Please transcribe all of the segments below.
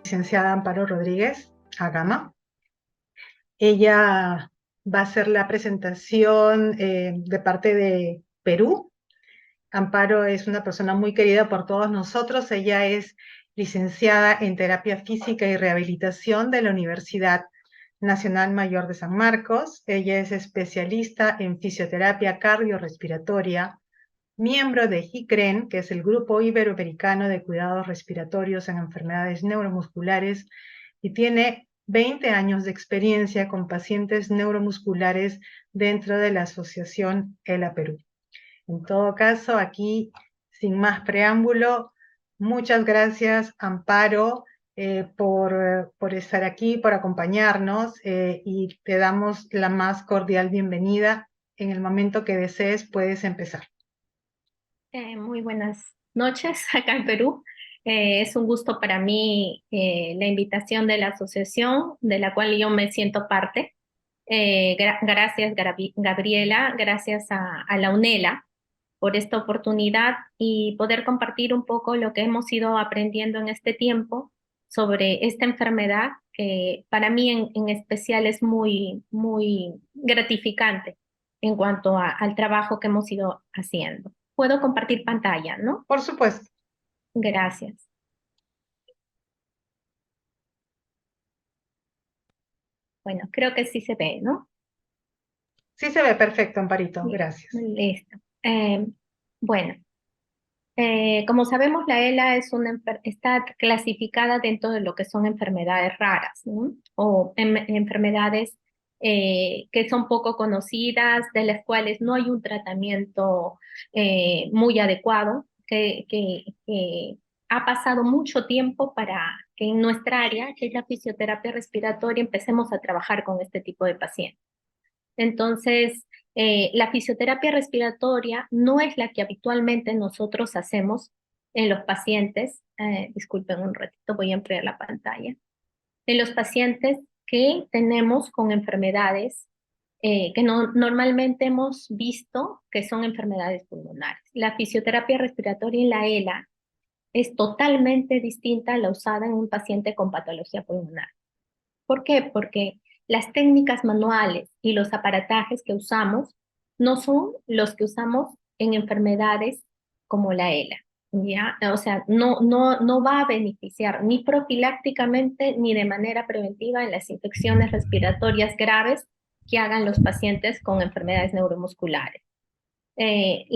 Licenciada Amparo Rodríguez Agama. Ella va a hacer la presentación de parte de Perú. Amparo es una persona muy querida por todos nosotros. Ella es licenciada en Terapia Física y Rehabilitación de la Universidad Nacional Mayor de San Marcos. Ella es especialista en fisioterapia cardiorrespiratoria, miembro de GICREN, que es el Grupo Iberoamericano de Cuidados Respiratorios en Enfermedades Neuromusculares, y tiene 20 años de experiencia con pacientes neuromusculares dentro de la Asociación ELA Perú. En todo caso, aquí, sin más preámbulo, muchas gracias, Amparo, por estar aquí, por acompañarnos, y te damos la más cordial bienvenida. En el momento que desees, puedes empezar. Muy buenas noches acá en Perú. Es un gusto para mí la invitación de la asociación de la cual yo me siento parte. Gracias, Gabriela, gracias a la UNELA por esta oportunidad y poder compartir un poco lo que hemos ido aprendiendo en este tiempo sobre esta enfermedad que para mí en especial es muy gratificante en cuanto al trabajo que hemos ido haciendo. Puedo compartir pantalla, ¿no? Por supuesto. Gracias. Bueno, creo que sí se ve, ¿no? Sí se ve perfecto, Amparito. Gracias. Listo. Bueno, como sabemos, la ELA está clasificada dentro de lo que son enfermedades raras, ¿no? O enfermedades que son poco conocidas, de las cuales no hay un tratamiento muy adecuado, que ha pasado mucho tiempo para que en nuestra área, que es la fisioterapia respiratoria, empecemos a trabajar con este tipo de pacientes. Entonces, la fisioterapia respiratoria no es la que habitualmente nosotros hacemos en los pacientes. Disculpen un ratito, voy a ampliar la pantalla. En los pacientes que tenemos con enfermedades que normalmente hemos visto que son enfermedades pulmonares. La fisioterapia respiratoria en la ELA es totalmente distinta a la usada en un paciente con patología pulmonar. ¿Por qué? Porque las técnicas manuales y los aparatajes que usamos no son los que usamos en enfermedades como la ELA, ¿ya? O sea, no va a beneficiar ni profilácticamente ni de manera preventiva en las infecciones respiratorias graves que hagan los pacientes con enfermedades neuromusculares. El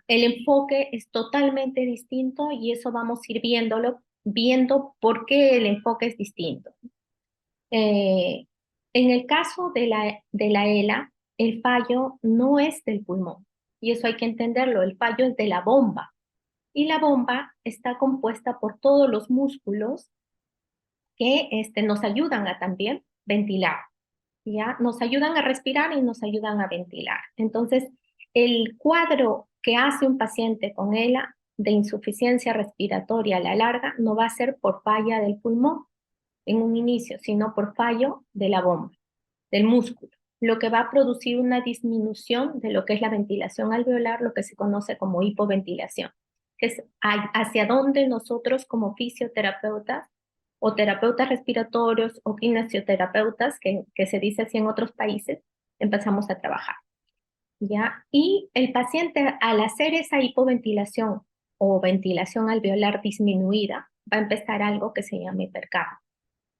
enfoque es totalmente distinto y eso vamos a ir viendo por qué el enfoque es distinto. Eh, en el caso de la ELA, el fallo no es del pulmón, y eso hay que entenderlo, el fallo es de la bomba, y la bomba está compuesta por todos los músculos que nos ayudan a también ventilar, ¿ya? Nos ayudan a respirar y nos ayudan a ventilar. Entonces, el cuadro que hace un paciente con ELA de insuficiencia respiratoria a la larga no va a ser por falla del pulmón en un inicio, sino por fallo de la bomba, del músculo, lo que va a producir una disminución de lo que es la ventilación alveolar, lo que se conoce como hipoventilación, que es hacia donde nosotros como fisioterapeutas o terapeutas respiratorios o kinesioterapeutas, que se dice así en otros países, empezamos a trabajar, ¿ya? Y el paciente al hacer esa hipoventilación o ventilación alveolar disminuida, va a empezar algo que se llama hipercapnia.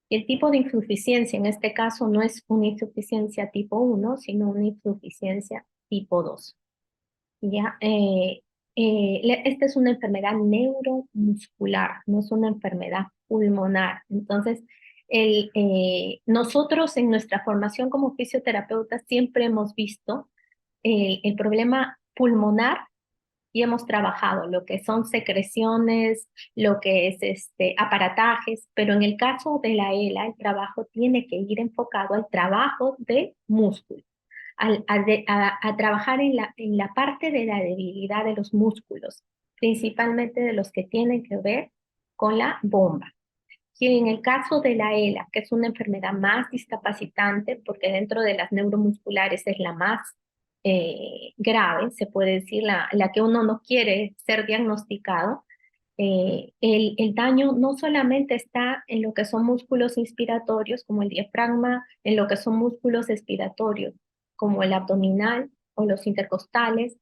Y el tipo de insuficiencia en este caso no es una insuficiencia tipo 1, sino una insuficiencia tipo 2. ¿Ya? Esta es una enfermedad neuromuscular, no es una enfermedad pulmonar. Entonces, nosotros en nuestra formación como fisioterapeutas siempre hemos visto el problema pulmonar y hemos trabajado lo que son secreciones, lo que es aparatajes, pero en el caso de la ELA, el trabajo tiene que ir enfocado al trabajo de músculo, a trabajar en la parte de la debilidad de los músculos, principalmente de los que tienen que ver con la bomba. Y en el caso de la ELA, que es una enfermedad más discapacitante, porque dentro de las neuromusculares es la más grave, se puede decir, la que uno no quiere ser diagnosticado, El daño no solamente está en lo que son músculos inspiratorios, como el diafragma, en lo que son músculos expiratorios, como el abdominal o los intercostales,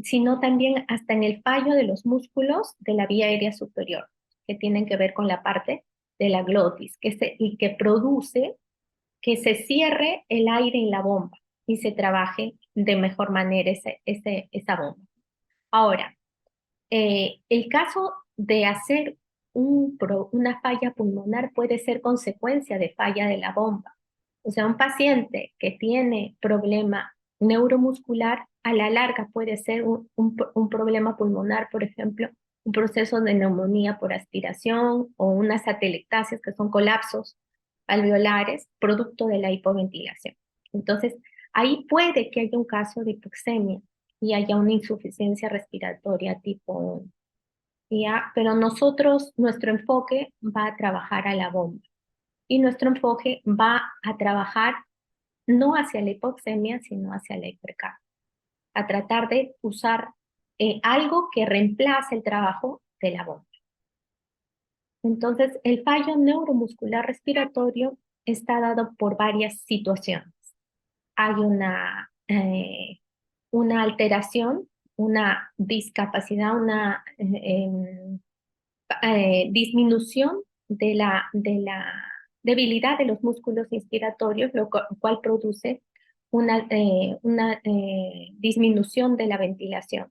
sino también hasta en el fallo de los músculos de la vía aérea superior, que tienen que ver con la parte de la glotis, y que produce que se cierre el aire en la bomba y se trabaje de mejor manera esa bomba. Ahora, el caso de hacer una falla pulmonar puede ser consecuencia de falla de la bomba. O sea, un paciente que tiene problema neuromuscular, a la larga puede ser un problema pulmonar, por ejemplo, un proceso de neumonía por aspiración o unas atelectasias, que son colapsos alveolares, producto de la hipoventilación. Entonces, ahí puede que haya un caso de hipoxemia y haya una insuficiencia respiratoria tipo 1. ¿Ya? Pero nosotros, nuestro enfoque va a trabajar a la bomba y nuestro enfoque va a trabajar no hacia la hipoxemia, sino hacia la hipercapnia, a tratar de usar algo que reemplace el trabajo de la bomba. Entonces, el fallo neuromuscular respiratorio está dado por varias situaciones. Hay una alteración, una discapacidad, una disminución de la debilidad de los músculos inspiratorios, lo cual produce una disminución de la ventilación.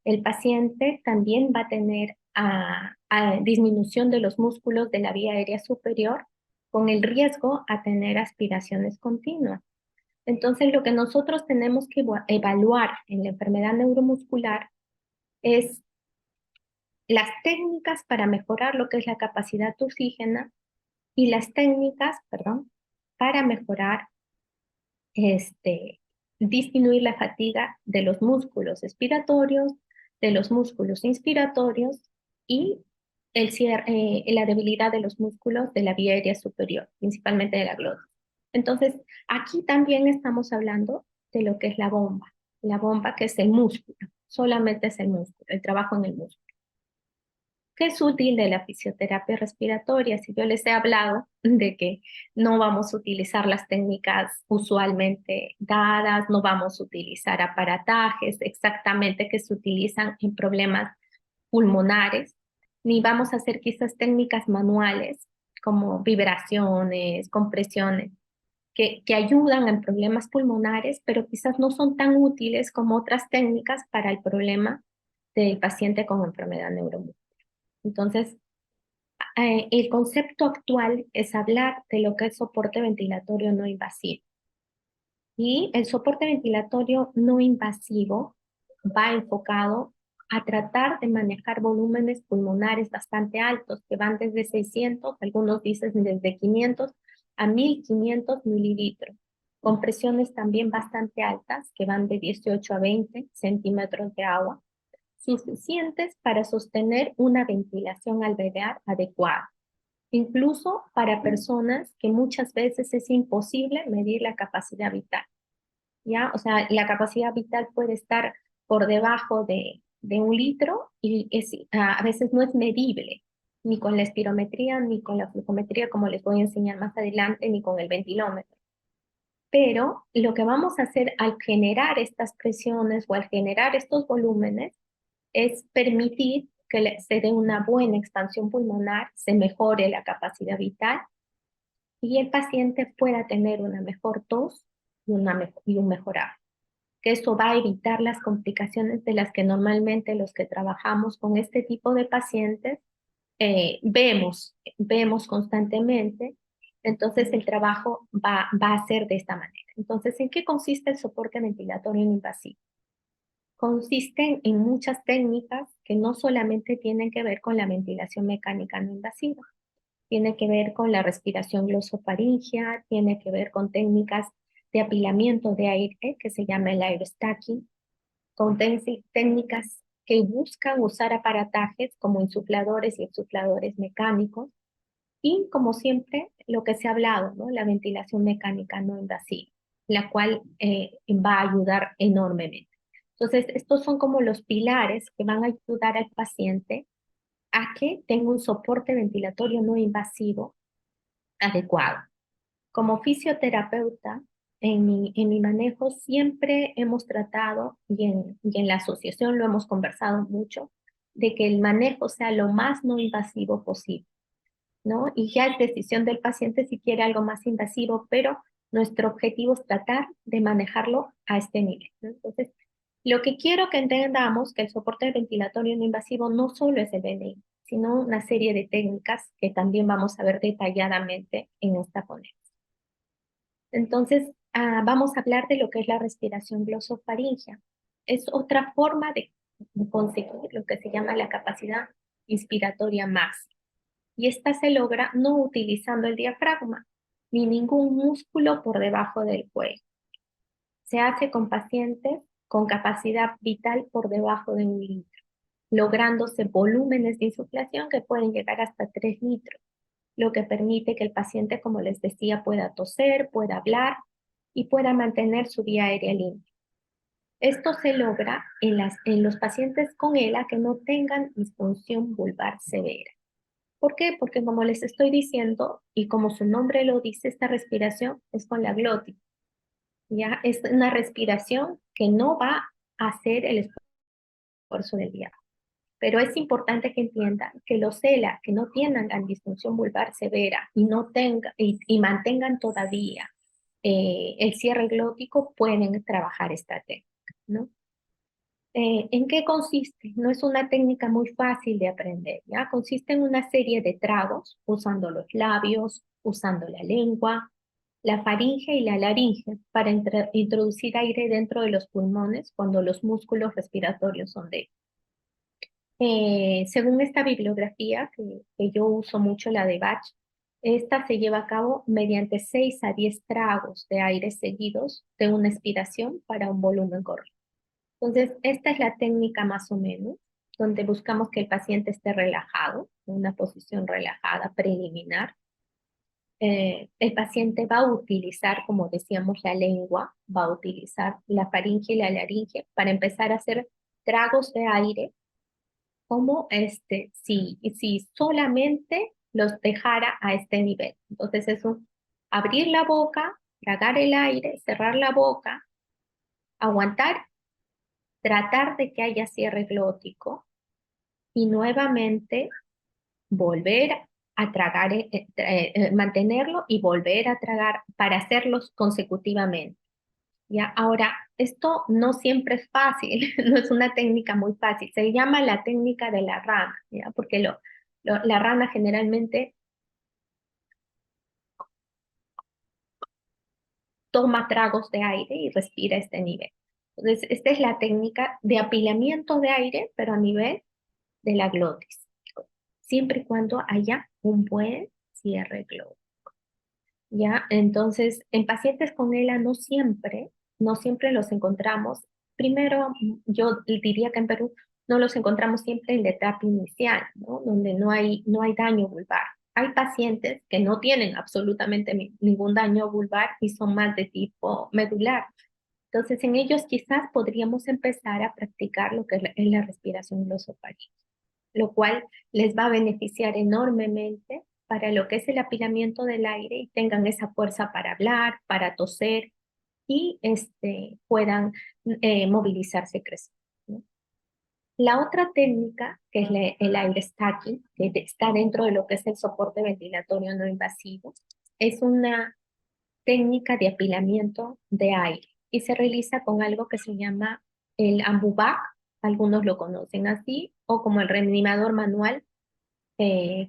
El paciente también va a tener a disminución de los músculos de la vía aérea superior con el riesgo a tener aspiraciones continuas. Entonces, lo que nosotros tenemos que evaluar en la enfermedad neuromuscular es las técnicas para mejorar lo que es la capacidad oxígena y las técnicas, perdón, para mejorar, disminuir la fatiga de los músculos expiratorios, de los músculos inspiratorios y la debilidad de los músculos de la vía aérea superior, principalmente de la glotis. Entonces, aquí también estamos hablando de lo que es la bomba que es el músculo, solamente es el músculo, el trabajo en el músculo. ¿Qué es útil de la fisioterapia respiratoria? Si yo les he hablado de que no vamos a utilizar las técnicas usualmente dadas, no vamos a utilizar aparatajes exactamente que se utilizan en problemas pulmonares, ni vamos a hacer quizás técnicas manuales como vibraciones, compresiones, que ayudan en problemas pulmonares, pero quizás no son tan útiles como otras técnicas para el problema del paciente con enfermedad neuromuscular. Entonces, el concepto actual es hablar de lo que es soporte ventilatorio no invasivo. Y el soporte ventilatorio no invasivo va enfocado a tratar de manejar volúmenes pulmonares bastante altos, que van desde 600, algunos dicen desde 500 a 1500 mililitros, con presiones también bastante altas, que van de 18 a 20 centímetros de agua, suficientes para sostener una ventilación alveolar adecuada, incluso para personas que muchas veces es imposible medir la capacidad vital, ¿ya? O sea, la capacidad vital puede estar por debajo de 1 litro y a veces no es medible, ni con la espirometría, ni con la flujometría, como les voy a enseñar más adelante, ni con el ventilómetro. Pero lo que vamos a hacer al generar estas presiones o al generar estos volúmenes es permitir que se dé una buena expansión pulmonar, se mejore la capacidad vital y el paciente pueda tener una mejor tos y un mejor habla. Que eso va a evitar las complicaciones de las que normalmente los que trabajamos con este tipo de pacientes vemos constantemente. Entonces el trabajo va a ser de esta manera. Entonces, ¿en qué consiste el soporte ventilatorio no invasivo? Consisten en muchas técnicas que no solamente tienen que ver con la ventilación mecánica no invasiva, tiene que ver con la respiración glosofaringea, tiene que ver con técnicas de apilamiento de aire, que se llama el aerostacking, con técnicas que buscan usar aparatajes como insufladores y exsufladores mecánicos, y como siempre, lo que se ha hablado, ¿no? La ventilación mecánica no invasiva, la cual va a ayudar enormemente. Entonces, estos son como los pilares que van a ayudar al paciente a que tenga un soporte ventilatorio no invasivo adecuado. Como fisioterapeuta, en mi manejo siempre hemos tratado, y en la asociación lo hemos conversado mucho, de que el manejo sea lo más no invasivo posible, ¿no? Y ya es decisión del paciente si quiere algo más invasivo, pero nuestro objetivo es tratar de manejarlo a este nivel, ¿no? Entonces, lo que quiero que entendamos que el soporte ventilatorio no invasivo no solo es el BNI, sino una serie de técnicas que también vamos a ver detalladamente en esta ponencia. Entonces, vamos a hablar de lo que es la respiración glosofaringea. Es otra forma de conseguir lo que se llama la capacidad inspiratoria máxima. Y esta se logra no utilizando el diafragma ni ningún músculo por debajo del cuello. Se hace con pacientes con capacidad vital por debajo de 1 litro, lográndose volúmenes de insuflación que pueden llegar hasta 3 litros, lo que permite que el paciente, como les decía, pueda toser, pueda hablar y pueda mantener su vía aérea limpia. Esto se logra en los pacientes con ELA que no tengan disfunción vulvar severa. ¿Por qué? Porque como les estoy diciendo, y como su nombre lo dice, esta respiración es con la glotis. ¿Ya? Es una respiración que no va a hacer el esfuerzo del diafragma. Pero es importante que entiendan que los ELA que no tienen la disfunción vulvar severa y mantengan todavía el cierre glótico pueden trabajar esta técnica, ¿no? ¿En qué consiste? No es una técnica muy fácil de aprender, ¿ya? Consiste en una serie de tragos, usando los labios, usando la lengua, la faringe y la laringe para introducir aire dentro de los pulmones cuando los músculos respiratorios son débiles. Según esta bibliografía, que yo uso mucho, la de Bach, esta se lleva a cabo mediante 6 a 10 tragos de aire seguidos de una expiración para un volumen correcto. Entonces, esta es la técnica más o menos, donde buscamos que el paciente esté relajado, en una posición relajada preliminar. El paciente va a utilizar, como decíamos, la lengua, va a utilizar la faringe y la laringe para empezar a hacer tragos de aire, como si solamente los dejara a este nivel. Entonces es abrir la boca, tragar el aire, cerrar la boca, aguantar, tratar de que haya cierre glótico y nuevamente volver a tragar, mantenerlo y volver a tragar para hacerlos consecutivamente. ¿Ya? Ahora, esto no siempre es fácil, no es una técnica muy fácil. Se llama la técnica de la rana, ¿ya? Porque la rana generalmente toma tragos de aire y respira a este nivel. Entonces, esta es la técnica de apilamiento de aire, pero a nivel de la glotis, siempre y cuando haya un buen cierre glótico. ¿Ya? Entonces, en pacientes con ELA no siempre los encontramos. Primero, yo diría que en Perú no los encontramos siempre en la etapa inicial, ¿no? Donde no hay daño vulvar. Hay pacientes que no tienen absolutamente ningún daño vulvar y son más de tipo medular. Entonces, en ellos quizás podríamos empezar a practicar lo que es la respiración glosofaríngea, lo cual les va a beneficiar enormemente para lo que es el apilamiento del aire y tengan esa fuerza para hablar, para toser y puedan movilizarse y crecer, ¿no? La otra técnica, que es el aire stacking, que está dentro de lo que es el soporte ventilatorio no invasivo, es una técnica de apilamiento de aire y se realiza con algo que se llama el ambubac, algunos lo conocen así, o como el reanimador manual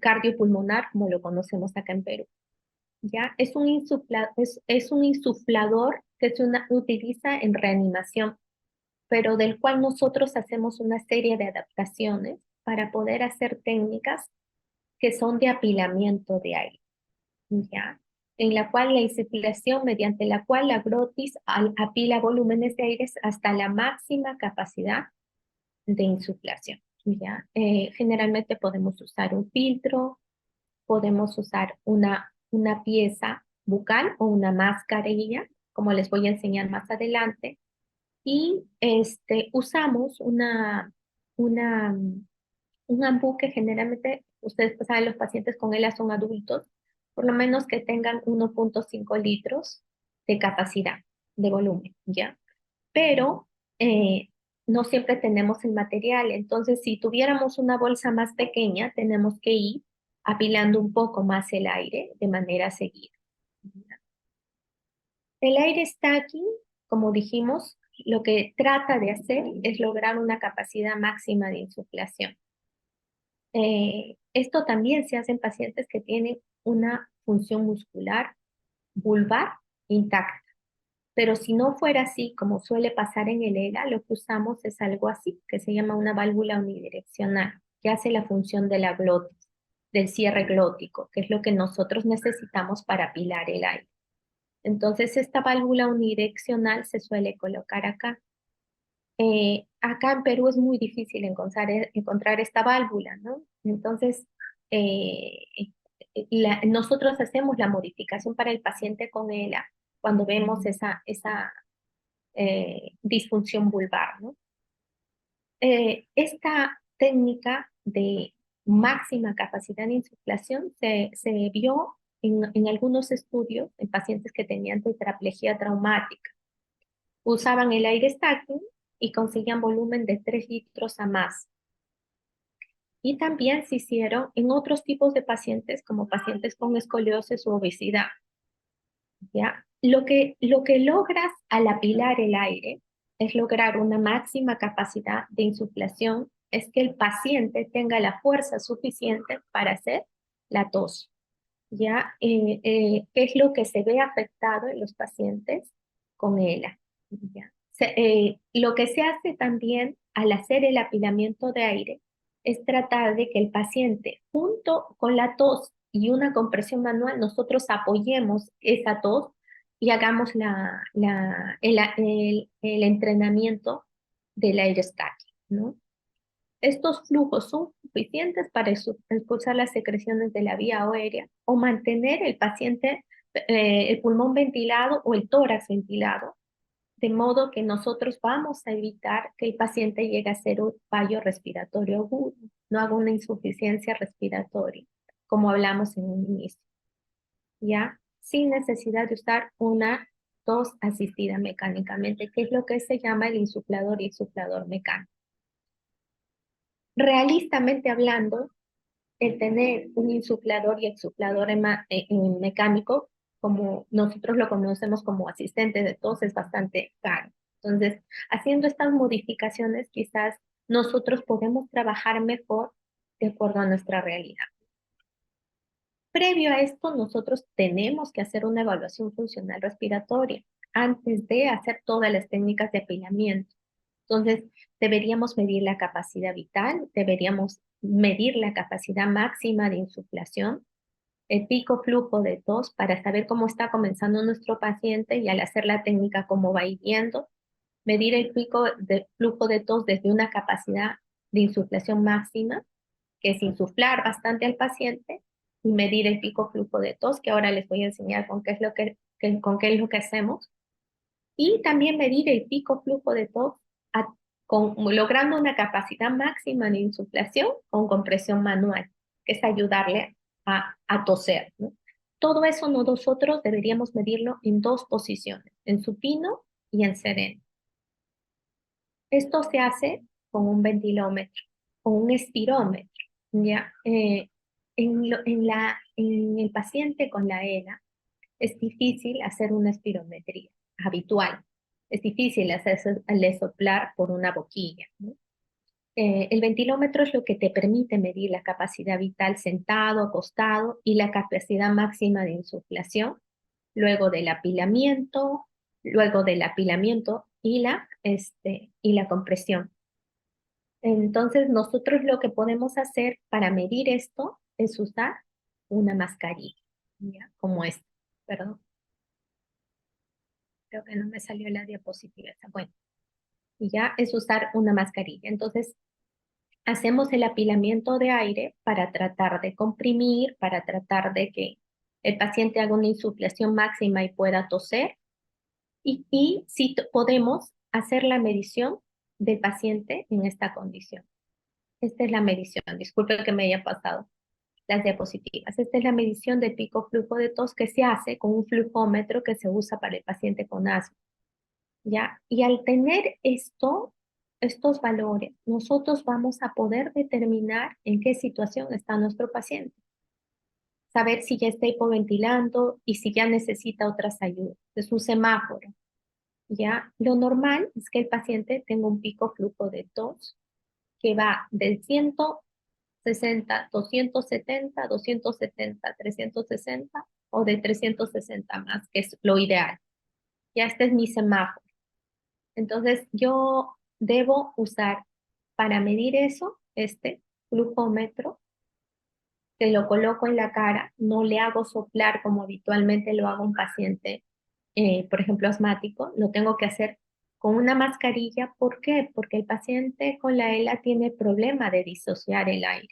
cardiopulmonar, como lo conocemos acá en Perú. ¿Ya? Es un insuflador que utiliza en reanimación, pero del cual nosotros hacemos una serie de adaptaciones para poder hacer técnicas que son de apilamiento de aire, ¿ya? En la cual la insuflación, mediante la cual la glotis apila volúmenes de aire hasta la máxima capacidad de insuflación, ¿ya? Generalmente podemos usar un filtro, podemos usar una pieza bucal o una mascarilla, como les voy a enseñar más adelante, y usamos una Un ambuque generalmente, ustedes saben, los pacientes con ELA son adultos, por lo menos que tengan 1.5 litros de capacidad, de volumen, ¿ya? Pero no siempre tenemos el material, entonces si tuviéramos una bolsa más pequeña, tenemos que ir apilando un poco más el aire de manera seguida. El aire stacking, como dijimos, lo que trata de hacer es lograr una capacidad máxima de insuflación. Esto también se hace en pacientes que tienen una función muscular vulvar intacta. Pero si no fuera así, como suele pasar en el ELA, lo que usamos es algo así, que se llama una válvula unidireccional, que hace la función de la glotis, del cierre glótico, que es lo que nosotros necesitamos para apilar el aire. Entonces, esta válvula unidireccional se suele colocar acá. Acá en Perú es muy difícil encontrar esta válvula, ¿no? Entonces, eh, nosotros hacemos la modificación para el paciente con ELA cuando vemos esa disfunción vulvar, ¿no? Esta técnica de máxima capacidad de insuflación se vio en algunos estudios en pacientes que tenían tetraplegia traumática. Usaban el aire stacking y conseguían volumen de 3 litros a más. Y también se hicieron en otros tipos de pacientes, como pacientes con escoliosis u obesidad. ¿Ya? Lo que logras al apilar el aire es lograr una máxima capacidad de insuflación, es que el paciente tenga la fuerza suficiente para hacer la tos. ¿Ya? ¿Qué es lo que se ve afectado en los pacientes con ELA? ¿Ya? Lo que se hace también al hacer el apilamiento de aire es tratar de que el paciente, junto con la tos y una compresión manual, nosotros apoyemos esa tos y hagamos el entrenamiento del aerostacking, ¿no? Estos flujos son suficientes para expulsar las secreciones de la vía aérea o mantener el paciente, el pulmón ventilado o el tórax ventilado, de modo que nosotros vamos a evitar que el paciente llegue a ser un fallo respiratorio agudo, no haga una insuficiencia respiratoria, como hablamos en un inicio, ¿ya? Sin necesidad de usar una tos asistida mecánicamente, que es lo que se llama el insuflador y insuflador mecánico. Realistamente hablando, el tener un insuflador y exsuflador mecánico, como nosotros lo conocemos como asistente de tos, es bastante caro. Entonces, haciendo estas modificaciones, quizás nosotros podemos trabajar mejor de acuerdo a nuestra realidad. Previo a esto, nosotros tenemos que hacer una evaluación funcional respiratoria antes de hacer todas las técnicas de apilamiento. Entonces, deberíamos medir la capacidad vital, deberíamos medir la capacidad máxima de insuflación, el pico flujo de tos para saber cómo está comenzando nuestro paciente y al hacer la técnica cómo va yendo, medir el pico de flujo de tos desde una capacidad de insuflación máxima, que es insuflar bastante al paciente, y medir el pico flujo de tos, que ahora les voy a enseñar con qué es con qué es lo que hacemos, y también medir el pico flujo de tos logrando una capacidad máxima de insuflación con compresión manual, que es ayudarle a toser, ¿no? Todo eso nosotros deberíamos medirlo en dos posiciones, en supino y en sereno. Esto se hace con un ventilómetro o un espirómetro, ¿ya? En el paciente con la ELA es difícil hacer una espirometría habitual. Es difícil hacerle soplar por una boquilla, ¿no? El ventilómetro es lo que te permite medir la capacidad vital sentado, acostado y la capacidad máxima de insuflación luego del apilamiento y la compresión. Entonces, nosotros lo que podemos hacer para medir esto es usar una mascarilla, ¿ya? Como esta, perdón. Creo que no me salió la diapositiva. Bueno, y ya es usar una mascarilla. Entonces, hacemos el apilamiento de aire para tratar de comprimir, para tratar de que el paciente haga una insuflación máxima y pueda toser. Y si podemos hacer la medición del paciente en esta condición. Esta es la medición, disculpe que me haya pasado las diapositivas. Esta es la medición del pico flujo de tos que se hace con un flujómetro que se usa para el paciente con asma, ¿ya? Y al tener estos valores, nosotros vamos a poder determinar en qué situación está nuestro paciente, saber si ya está hipoventilando y si ya necesita otras ayudas. Es un semáforo, ¿ya? Lo normal es que el paciente tenga un pico flujo de tos que va del 160, 270, 270, 360 o de 360 más, que es lo ideal. Ya este es mi semáforo. Entonces yo debo usar para medir eso este flujómetro, que lo coloco en la cara, no le hago soplar como habitualmente lo hago a un paciente, por ejemplo, asmático, lo tengo que hacer con una mascarilla. ¿Por qué? Porque el paciente con la ELA tiene problema de disociar el aire.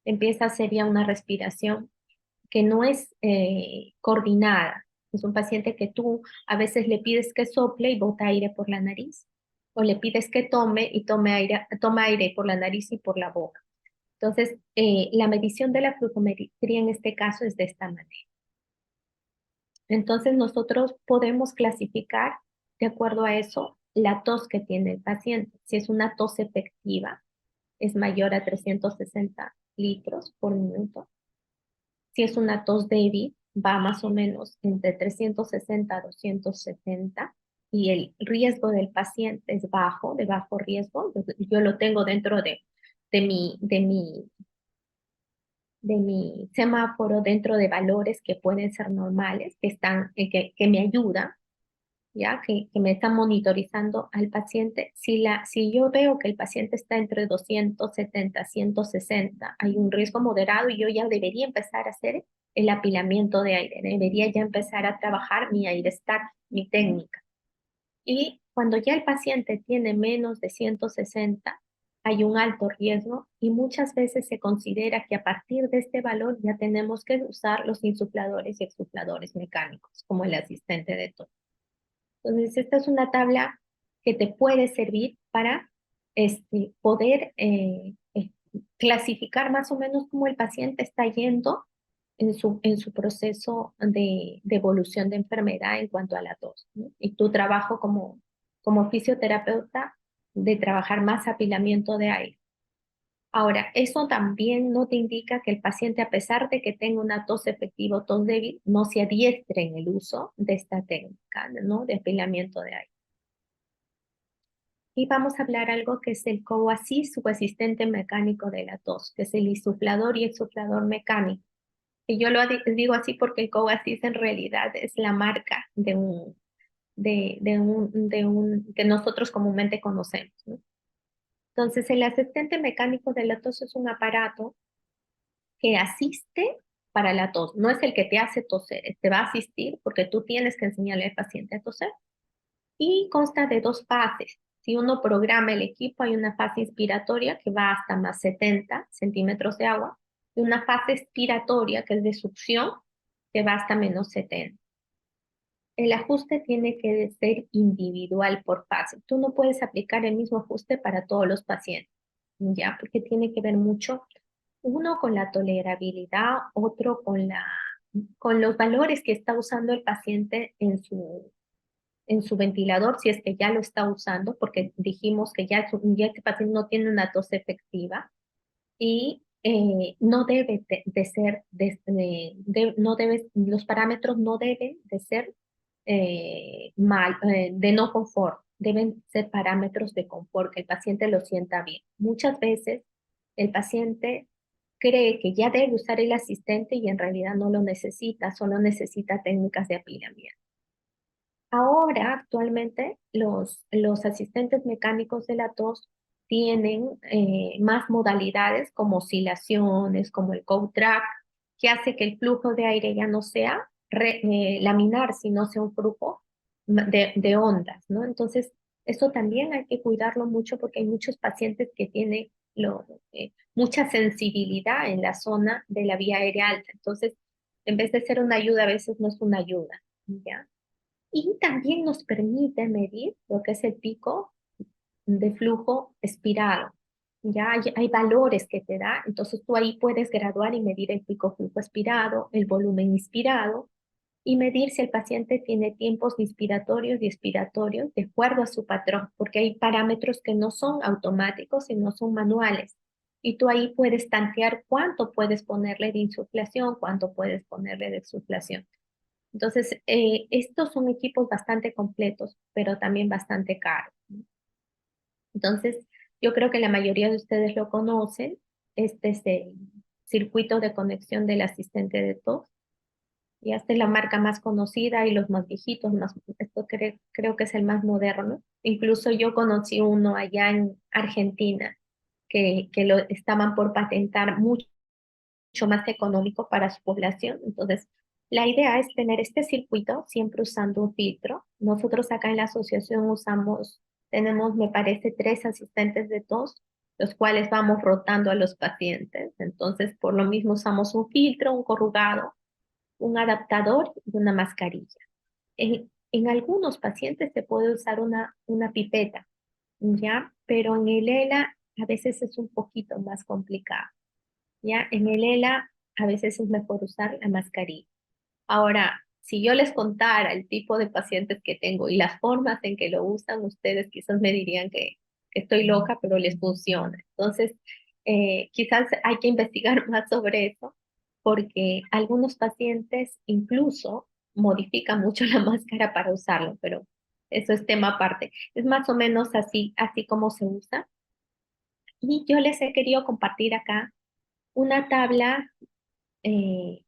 Empieza sería una respiración que no es coordinada. Es un paciente que tú a veces le pides que sople y bota aire por la nariz, o le pides que tome y toma aire por la nariz y por la boca. Entonces, la medición de la flujometría en este caso es de esta manera. Entonces, nosotros podemos clasificar de acuerdo a eso la tos que tiene el paciente. Si es una tos efectiva, es mayor a 360 litros por minuto. Si es una tos débil, va más o menos entre 360 a 270 y el riesgo del paciente es bajo, de bajo riesgo. Yo lo tengo dentro de mi, de mi, de mi semáforo, dentro de valores que pueden ser normales, que me ayudan, ¿ya? Que me están monitorizando al paciente. Si yo veo que el paciente está entre 270 y 160, hay un riesgo moderado y yo ya debería empezar a hacer el apilamiento de aire, debería ya empezar a trabajar mi AirStat, mi técnica. Y cuando ya el paciente tiene menos de 160, hay un alto riesgo y muchas veces se considera que a partir de este valor ya tenemos que usar los insufladores y exsufladores mecánicos, como el asistente de tos. Entonces, esta es una tabla que te puede servir para poder clasificar más o menos cómo el paciente está yendo en su proceso de evolución de enfermedad en cuanto a la tos, ¿no? Y tu trabajo como fisioterapeuta de trabajar más apilamiento de aire. Ahora, eso también no te indica que el paciente, a pesar de que tenga una tos efectiva o tos débil, no se adiestre en el uso de esta técnica, ¿no? De apilamiento de aire. Y vamos a hablar algo que es el COASIS o asistente mecánico de la tos, que es el insuflador y exsuflador mecánico. Y yo digo así porque el COASIS en realidad es la marca que nosotros comúnmente conocemos, ¿no? Entonces, el asistente mecánico de la tos es un aparato que asiste para la tos. No es el que te hace toser, te va a asistir porque tú tienes que enseñarle al paciente a toser. Y consta de dos fases. Si uno programa el equipo, hay una fase inspiratoria que va hasta más 70 centímetros de agua y una fase expiratoria que es de succión que va hasta menos 70. El ajuste tiene que ser individual por fase. Tú no puedes aplicar el mismo ajuste para todos los pacientes, ¿ya? Porque tiene que ver mucho, uno con la tolerabilidad, otro con los valores que está usando el paciente en su ventilador, si es que ya lo está usando, porque dijimos que ya este paciente no tiene una tos efectiva y no debe de ser, no debe, los parámetros no deben de ser de no confort, deben ser parámetros de confort, que el paciente lo sienta bien. Muchas veces el paciente cree que ya debe usar el asistente y en realidad no lo necesita, solo necesita técnicas de apilamiento. Ahora, actualmente, los asistentes mecánicos de la tos tienen más modalidades como oscilaciones, como el CoTrack, que hace que el flujo de aire ya no sea laminar, sino sea un flujo de ondas, ¿no? Entonces, eso también hay que cuidarlo mucho porque hay muchos pacientes que tienen mucha sensibilidad en la zona de la vía aérea alta. Entonces, en vez de ser una ayuda, a veces no es una ayuda, ¿ya? Y también nos permite medir lo que es el pico de flujo expirado. ya hay valores que te da, entonces tú ahí puedes graduar y medir el pico flujo expirado, el volumen inspirado, y medir si el paciente tiene tiempos inspiratorios y expiratorios de acuerdo a su patrón, porque hay parámetros que no son automáticos y no son manuales. Y tú ahí puedes tantear cuánto puedes ponerle de insuflación, cuánto puedes ponerle de exuflación. Entonces, estos son equipos bastante completos, pero también bastante caros. Entonces, yo creo que la mayoría de ustedes lo conocen. Este es el circuito de conexión del asistente de tos. Y esta es la marca más conocida y los más viejitos, esto creo que es el más moderno. Incluso yo conocí uno allá en Argentina que lo estaban por patentar mucho más económico para su población. Entonces, la idea es tener este circuito siempre usando un filtro. Nosotros acá en la asociación tenemos, me parece, 3 asistentes de tos, los cuales vamos rotando a los pacientes. Entonces, por lo mismo usamos un filtro, un corrugado, un adaptador y una mascarilla. En algunos pacientes se puede usar una pipeta, ¿ya? Pero en el ELA a veces es un poquito más complicado, ¿ya? En el ELA a veces es mejor usar la mascarilla. Ahora, si yo les contara el tipo de pacientes que tengo y las formas en que lo usan, ustedes quizás me dirían que estoy loca, pero les funciona. Entonces, quizás hay que investigar más sobre eso, porque algunos pacientes incluso modifican mucho la máscara para usarlo, pero eso es tema aparte. Es más o menos así como se usa. Y yo les he querido compartir acá una tabla, eh,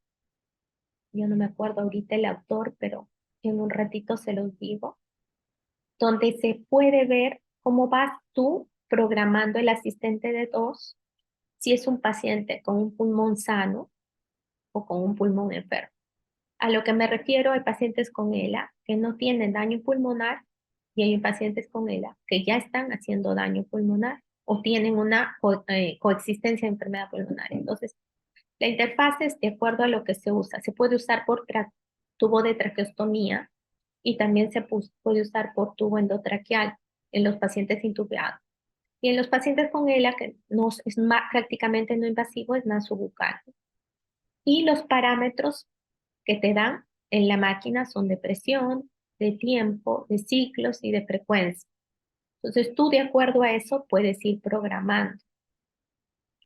yo no me acuerdo ahorita el autor, pero en un ratito se los digo, donde se puede ver cómo vas tú programando el asistente de tos si es un paciente con un pulmón sano o con un pulmón enfermo. A lo que me refiero, hay pacientes con ELA que no tienen daño pulmonar y hay pacientes con ELA que ya están haciendo daño pulmonar o tienen una coexistencia de enfermedad pulmonar. Entonces, la interfaz es de acuerdo a lo que se usa. Se puede usar por tubo de traqueostomía y también puede usar por tubo endotraqueal en los pacientes intubados. Y en los pacientes con ELA, que no, es prácticamente no invasivo, es nasobucal. Y los parámetros que te dan en la máquina son de presión, de tiempo, de ciclos y de frecuencia. Entonces tú de acuerdo a eso puedes ir programando.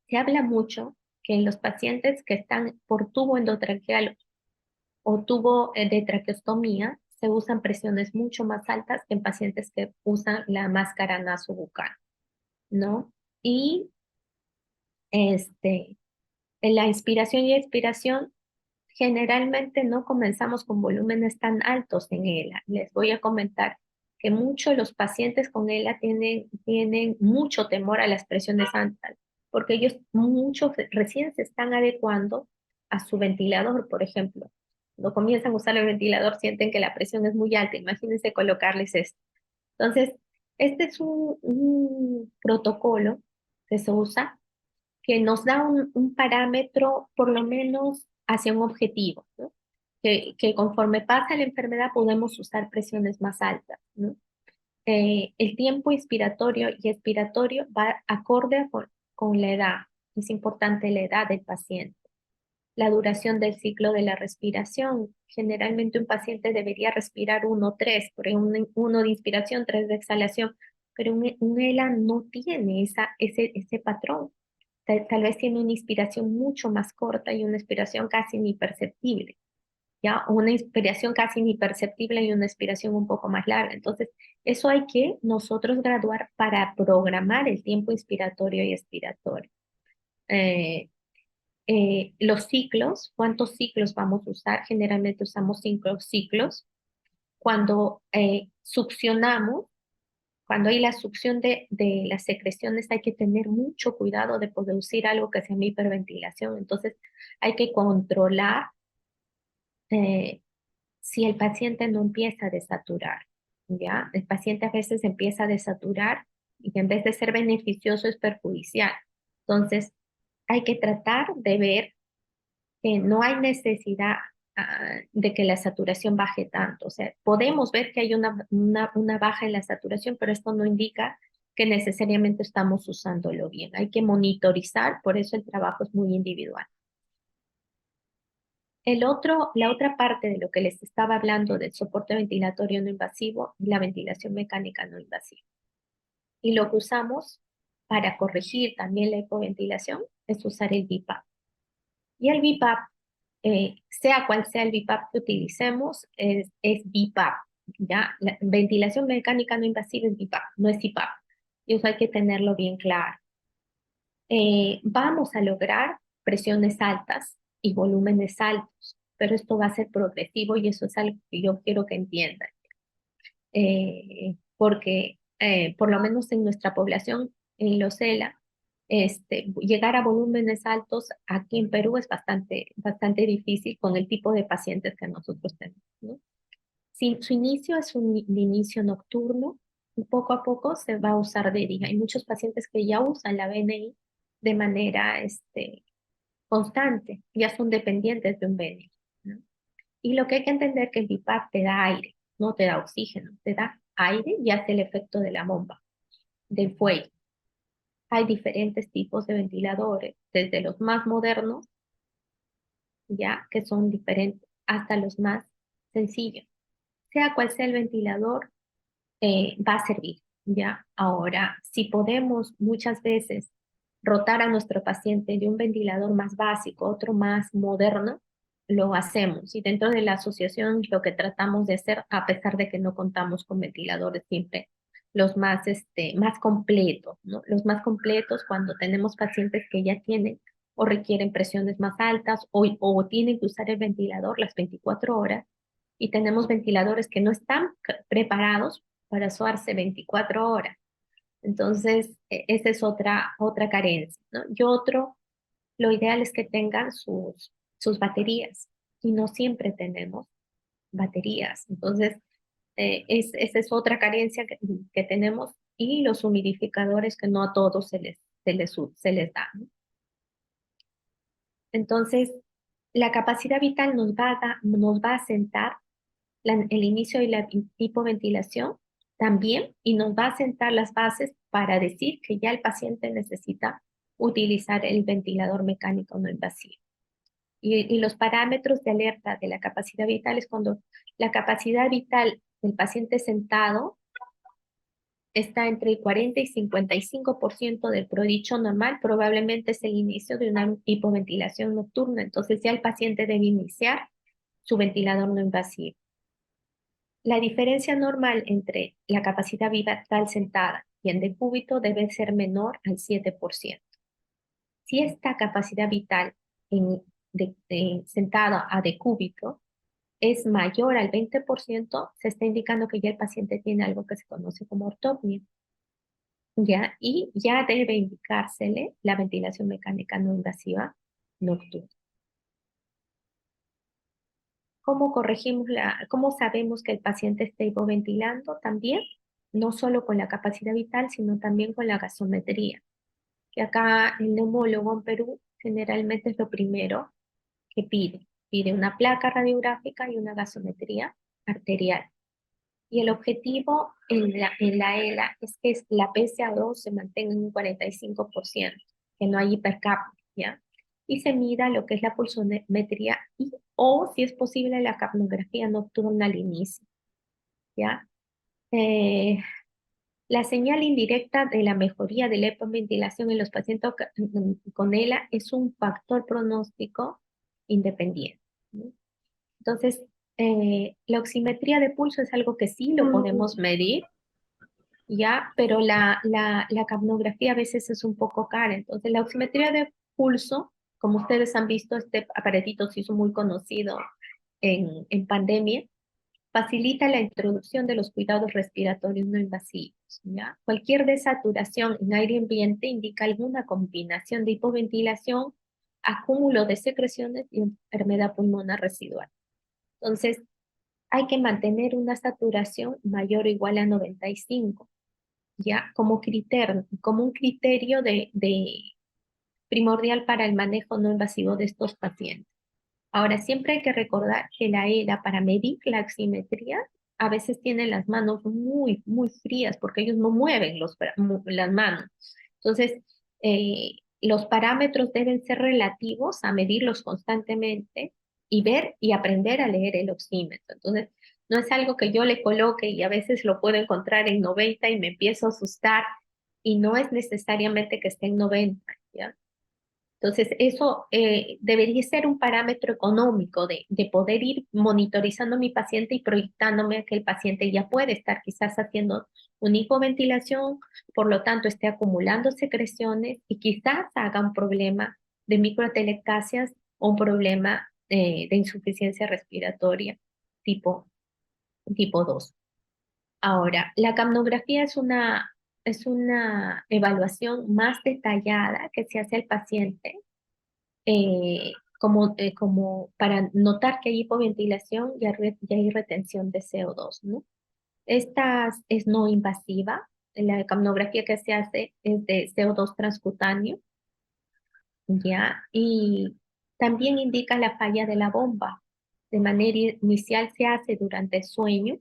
Se habla mucho que en los pacientes que están por tubo endotraqueal o tubo de traqueostomía se usan presiones mucho más altas que en pacientes que usan la máscara nasobucal, ¿no? Y este, en la inspiración y expiración generalmente no comenzamos con volúmenes tan altos en ELA. Les voy a comentar que muchos de los pacientes con ELA tienen mucho temor a las presiones altas, porque ellos muchos recién se están adecuando a su ventilador, por ejemplo. Cuando comienzan a usar el ventilador sienten que la presión es muy alta. Imagínense colocarles esto. Entonces, este es un protocolo que se usa que nos da un parámetro por lo menos hacia un objetivo, ¿no? Que conforme pasa la enfermedad podemos usar presiones más altas, ¿no? El tiempo inspiratorio y expiratorio va acorde con la edad. Es importante la edad del paciente. La duración del ciclo de la respiración. Generalmente un paciente debería respirar 1-3, por uno de inspiración, 3 de exhalación, pero un ELA no tiene ese patrón. Tal vez tiene una inspiración mucho más corta y una expiración casi ni perceptible, ¿ya? O una inspiración casi ni perceptible y una expiración un poco más larga. Entonces, eso hay que nosotros graduar para programar el tiempo inspiratorio y expiratorio. Eh, los ciclos, ¿cuántos ciclos vamos a usar? Generalmente usamos 5 ciclos. Cuando succionamos, cuando hay la succión de las secreciones, hay que tener mucho cuidado de producir algo que se llama hiperventilación. Entonces, hay que controlar eh, si el paciente no empieza a desaturar, ¿ya? El paciente a veces empieza a desaturar y en vez de ser beneficioso es perjudicial. Entonces, hay que tratar de ver que no hay necesidad de que la saturación baje tanto. O sea, podemos ver que hay una baja en la saturación, pero esto no indica que necesariamente estamos usándolo bien. Hay que monitorizar, por eso el trabajo es muy individual. La otra parte de lo que les estaba hablando del soporte ventilatorio no invasivo es la ventilación mecánica no invasiva. Y lo que usamos para corregir también la hipoventilación es usar el BiPAP. Y el BiPAP, sea cual sea el BiPAP que utilicemos, es BiPAP, ¿ya? La ventilación mecánica no invasiva es BiPAP, no es CPAP. Y eso hay que tenerlo bien claro. Vamos a lograr presiones altas y volúmenes altos, pero esto va a ser progresivo y eso es algo que yo quiero que entiendan. Porque por lo menos en nuestra población, en los ELA, llegar a volúmenes altos aquí en Perú es bastante difícil con el tipo de pacientes que nosotros tenemos, ¿no? Si su inicio es un inicio nocturno, y poco a poco se va a usar de día. Hay muchos pacientes que ya usan la BNI de manera constante, ya son dependientes de un BNI, ¿no? Y lo que hay que entender que el BiPAP te da aire, no te da oxígeno, te da aire y hace el efecto de la bomba, del fuelle. Hay diferentes tipos de ventiladores, desde los más modernos, ya que son diferentes, hasta los más sencillos. Sea cual sea el ventilador, va a servir, ¿ya? Ahora, si podemos muchas veces rotar a nuestro paciente de un ventilador más básico a otro más moderno, lo hacemos. Y dentro de la asociación lo que tratamos de hacer, a pesar de que no contamos con ventiladores siempre, los más completos, ¿no? Los más completos cuando tenemos pacientes que ya tienen o requieren presiones más altas o tienen que usar el ventilador las 24 horas y tenemos ventiladores que no están preparados para suarse 24 horas. Entonces, esa es otra carencia, ¿no? Y otro, lo ideal es que tengan sus baterías y no siempre tenemos baterías. Entonces, esa es otra carencia que tenemos y los humidificadores que no a todos se les da, ¿no? Entonces, la capacidad vital nos va a sentar el inicio de la hipoventilación también y nos va a sentar las bases para decir que ya el paciente necesita utilizar el ventilador mecánico no invasivo. Y los parámetros de alerta de la capacidad vital es cuando la capacidad vital del paciente sentado está entre el 40 y 55% del prodicho normal, probablemente es el inicio de una hipoventilación nocturna. Entonces ya el paciente debe iniciar su ventilador no invasivo. La diferencia normal entre la capacidad vital sentada y en decúbito debe ser menor al 7%. Si esta capacidad vital sentada a decúbito es mayor al 20%, se está indicando que ya el paciente tiene algo que se conoce como ortopnia, ¿ya? Y ya debe indicársele la ventilación mecánica no invasiva nocturna. ¿Cómo sabemos que el paciente está hipoventilando? También, no solo con la capacidad vital, sino también con la gasometría, que acá el neumólogo en Perú generalmente es lo primero que pide. Pide una placa radiográfica y una gasometría arterial. Y el objetivo en la ELA es que la PSA2 se mantenga en un 45%, que no hay hipercapnia, ¿ya? Y se mida lo que es la pulsometría o, si es posible, la capnografía nocturna al inicio, ¿ya? Eh, la señal indirecta de la mejoría de la hiperventilación en los pacientes con ELA es un factor pronóstico independiente, ¿no? Entonces, la oximetría de pulso es algo que sí lo podemos medir, ¿ya? Pero la capnografía a veces es un poco cara. Entonces, la oximetría de pulso, como ustedes han visto, este aparatito se hizo muy conocido en pandemia, facilita la introducción de los cuidados respiratorios no invasivos, ¿ya? Cualquier desaturación en aire ambiente indica alguna combinación de hipoventilación, acúmulo de secreciones y enfermedad pulmonar residual. Entonces, hay que mantener una saturación mayor o igual a 95, ¿ya? Como un criterio primordial para el manejo no invasivo de estos pacientes. Ahora, siempre hay que recordar que la ELA para medir la oximetría a veces tienen las manos muy, muy frías porque ellos no mueven las manos. Entonces, los parámetros deben ser relativos a medirlos constantemente y ver y aprender a leer el oxímetro. Entonces, no es algo que yo le coloque y a veces lo puedo encontrar en 90 y me empiezo a asustar y no es necesariamente que esté en 90, ¿ya? Entonces, eso debería ser un parámetro económico de poder ir monitorizando a mi paciente y proyectándome a que el paciente ya puede estar quizás haciendo una hipoventilación, por lo tanto esté acumulando secreciones y quizás haga un problema de microtelectasias o un problema de insuficiencia respiratoria tipo, tipo 2. Ahora, la capnografía es una evaluación más detallada que se hace al paciente como para notar que hay hipoventilación y hay retención de CO2, ¿no? Esta es no invasiva. La capnografía que se hace es de CO2 transcutáneo, ¿ya? Y también indica la falla de la bomba. De manera inicial se hace durante el sueño,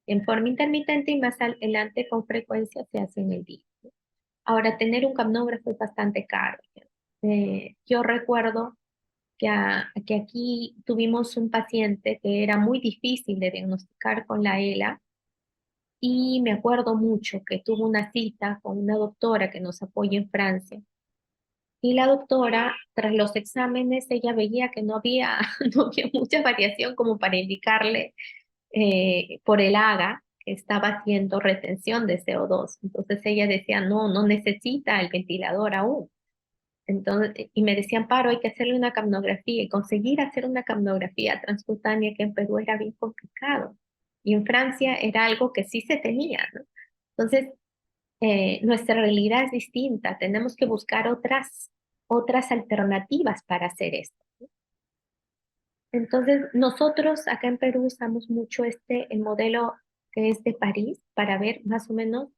en forma intermitente y más adelante con frecuencia se hace en el día. Ahora, tener un capnógrafo es bastante caro. Yo recuerdo que aquí tuvimos un paciente que era muy difícil de diagnosticar con la ELA y me acuerdo mucho que tuvo una cita con una doctora que nos apoya en Francia. Y la doctora, tras los exámenes, ella veía que no había, no había mucha variación como para indicarle por el AGA que estaba haciendo retención de CO2. Entonces ella decía, no, no necesita el ventilador aún. Entonces, y me decían, Paro, hay que hacerle una capnografía y conseguir hacer una capnografía transcutánea que en Perú era bien complicado. Y en Francia era algo que sí se tenía, ¿no? Entonces, nuestra realidad es distinta. Tenemos que buscar otras alternativas para hacer esto. Entonces, nosotros acá en Perú usamos mucho el modelo que es de París para ver más o menos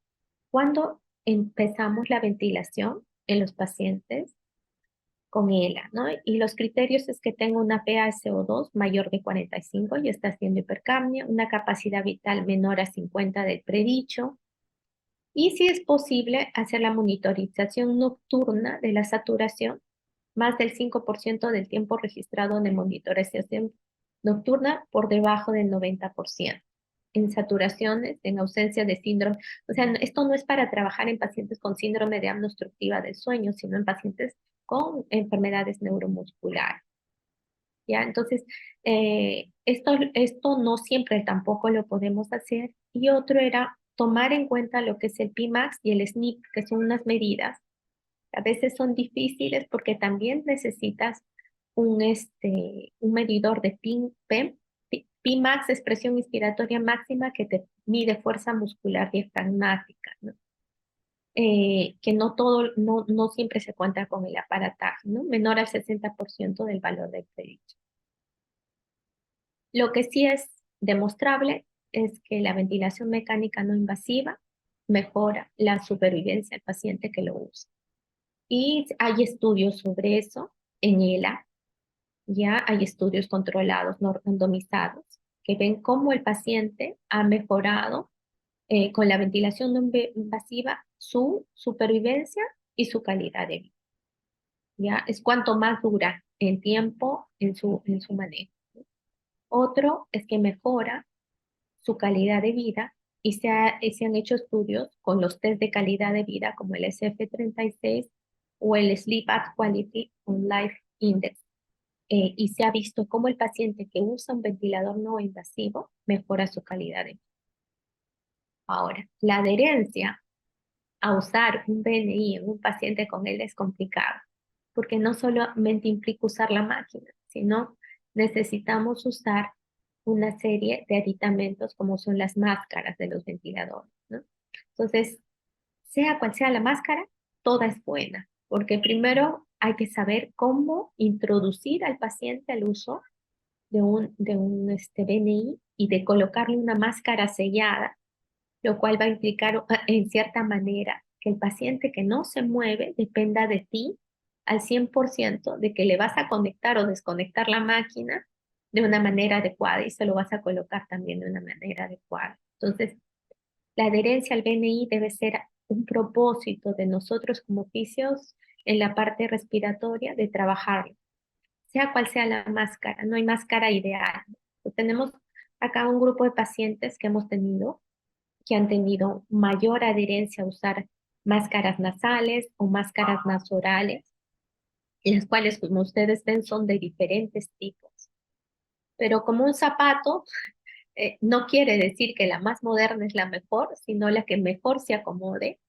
cuándo empezamos la ventilación en los pacientes con ELA, ¿no? Y los criterios es que tenga una PaCO2 mayor de 45 y está haciendo hipercapnia, una capacidad vital menor a 50 del predicho, y si es posible hacer la monitorización nocturna de la saturación más del 5% del tiempo registrado en monitorización nocturna por debajo del 90%. En saturaciones, en ausencia de síndrome. O sea, esto no es para trabajar en pacientes con síndrome de apnea obstructiva del sueño, sino en pacientes con enfermedades neuromusculares. ¿Ya? Entonces, esto no siempre tampoco lo podemos hacer. Y otro era tomar en cuenta lo que es el Pimax y el SNP, que son unas medidas. A veces son difíciles porque también necesitas un medidor de Pimax, expresión inspiratoria máxima, que te mide fuerza muscular diafragmática, ¿no? Que no siempre se cuenta con el aparataje, ¿no? Menor al 60% del valor del predicho. Lo que sí es demostrable es que la ventilación mecánica no invasiva mejora la supervivencia del paciente que lo usa. Y hay estudios sobre eso en ELA, ya hay estudios controlados, no randomizados, que ven cómo el paciente ha mejorado con la ventilación no invasiva su supervivencia y su calidad de vida. ¿Ya? Es cuanto más dura en tiempo en su manejo. Otro es que mejora su calidad de vida y se han hecho estudios con los test de calidad de vida como el SF-36 o el Sleep at Quality on Life Index. Y se ha visto cómo el paciente que usa un ventilador no invasivo mejora su calidad de vida. Ahora, la adherencia a usar un BNI en un paciente con él es complicado, porque no solamente implica usar la máquina, sino necesitamos usar una serie de aditamentos como son las máscaras de los ventiladores, ¿no? Entonces, sea cual sea la máscara, toda es buena, porque primero hay que saber cómo introducir al paciente al uso de un BNI y de colocarle una máscara sellada, lo cual va a implicar en cierta manera que el paciente que no se mueve dependa de ti al 100% de que le vas a conectar o desconectar la máquina de una manera adecuada y se lo vas a colocar también de una manera adecuada. Entonces, la adherencia al BNI debe ser un propósito de nosotros como oficios en la parte respiratoria de trabajarlo, sea cual sea la máscara, no hay máscara ideal. Tenemos acá un grupo de pacientes que hemos tenido que han tenido mayor adherencia a usar máscaras nasales o máscaras nasorales, las cuales, como ustedes ven, son de diferentes tipos. Pero como un zapato, no quiere decir que la más moderna es la mejor, sino la que mejor se acomode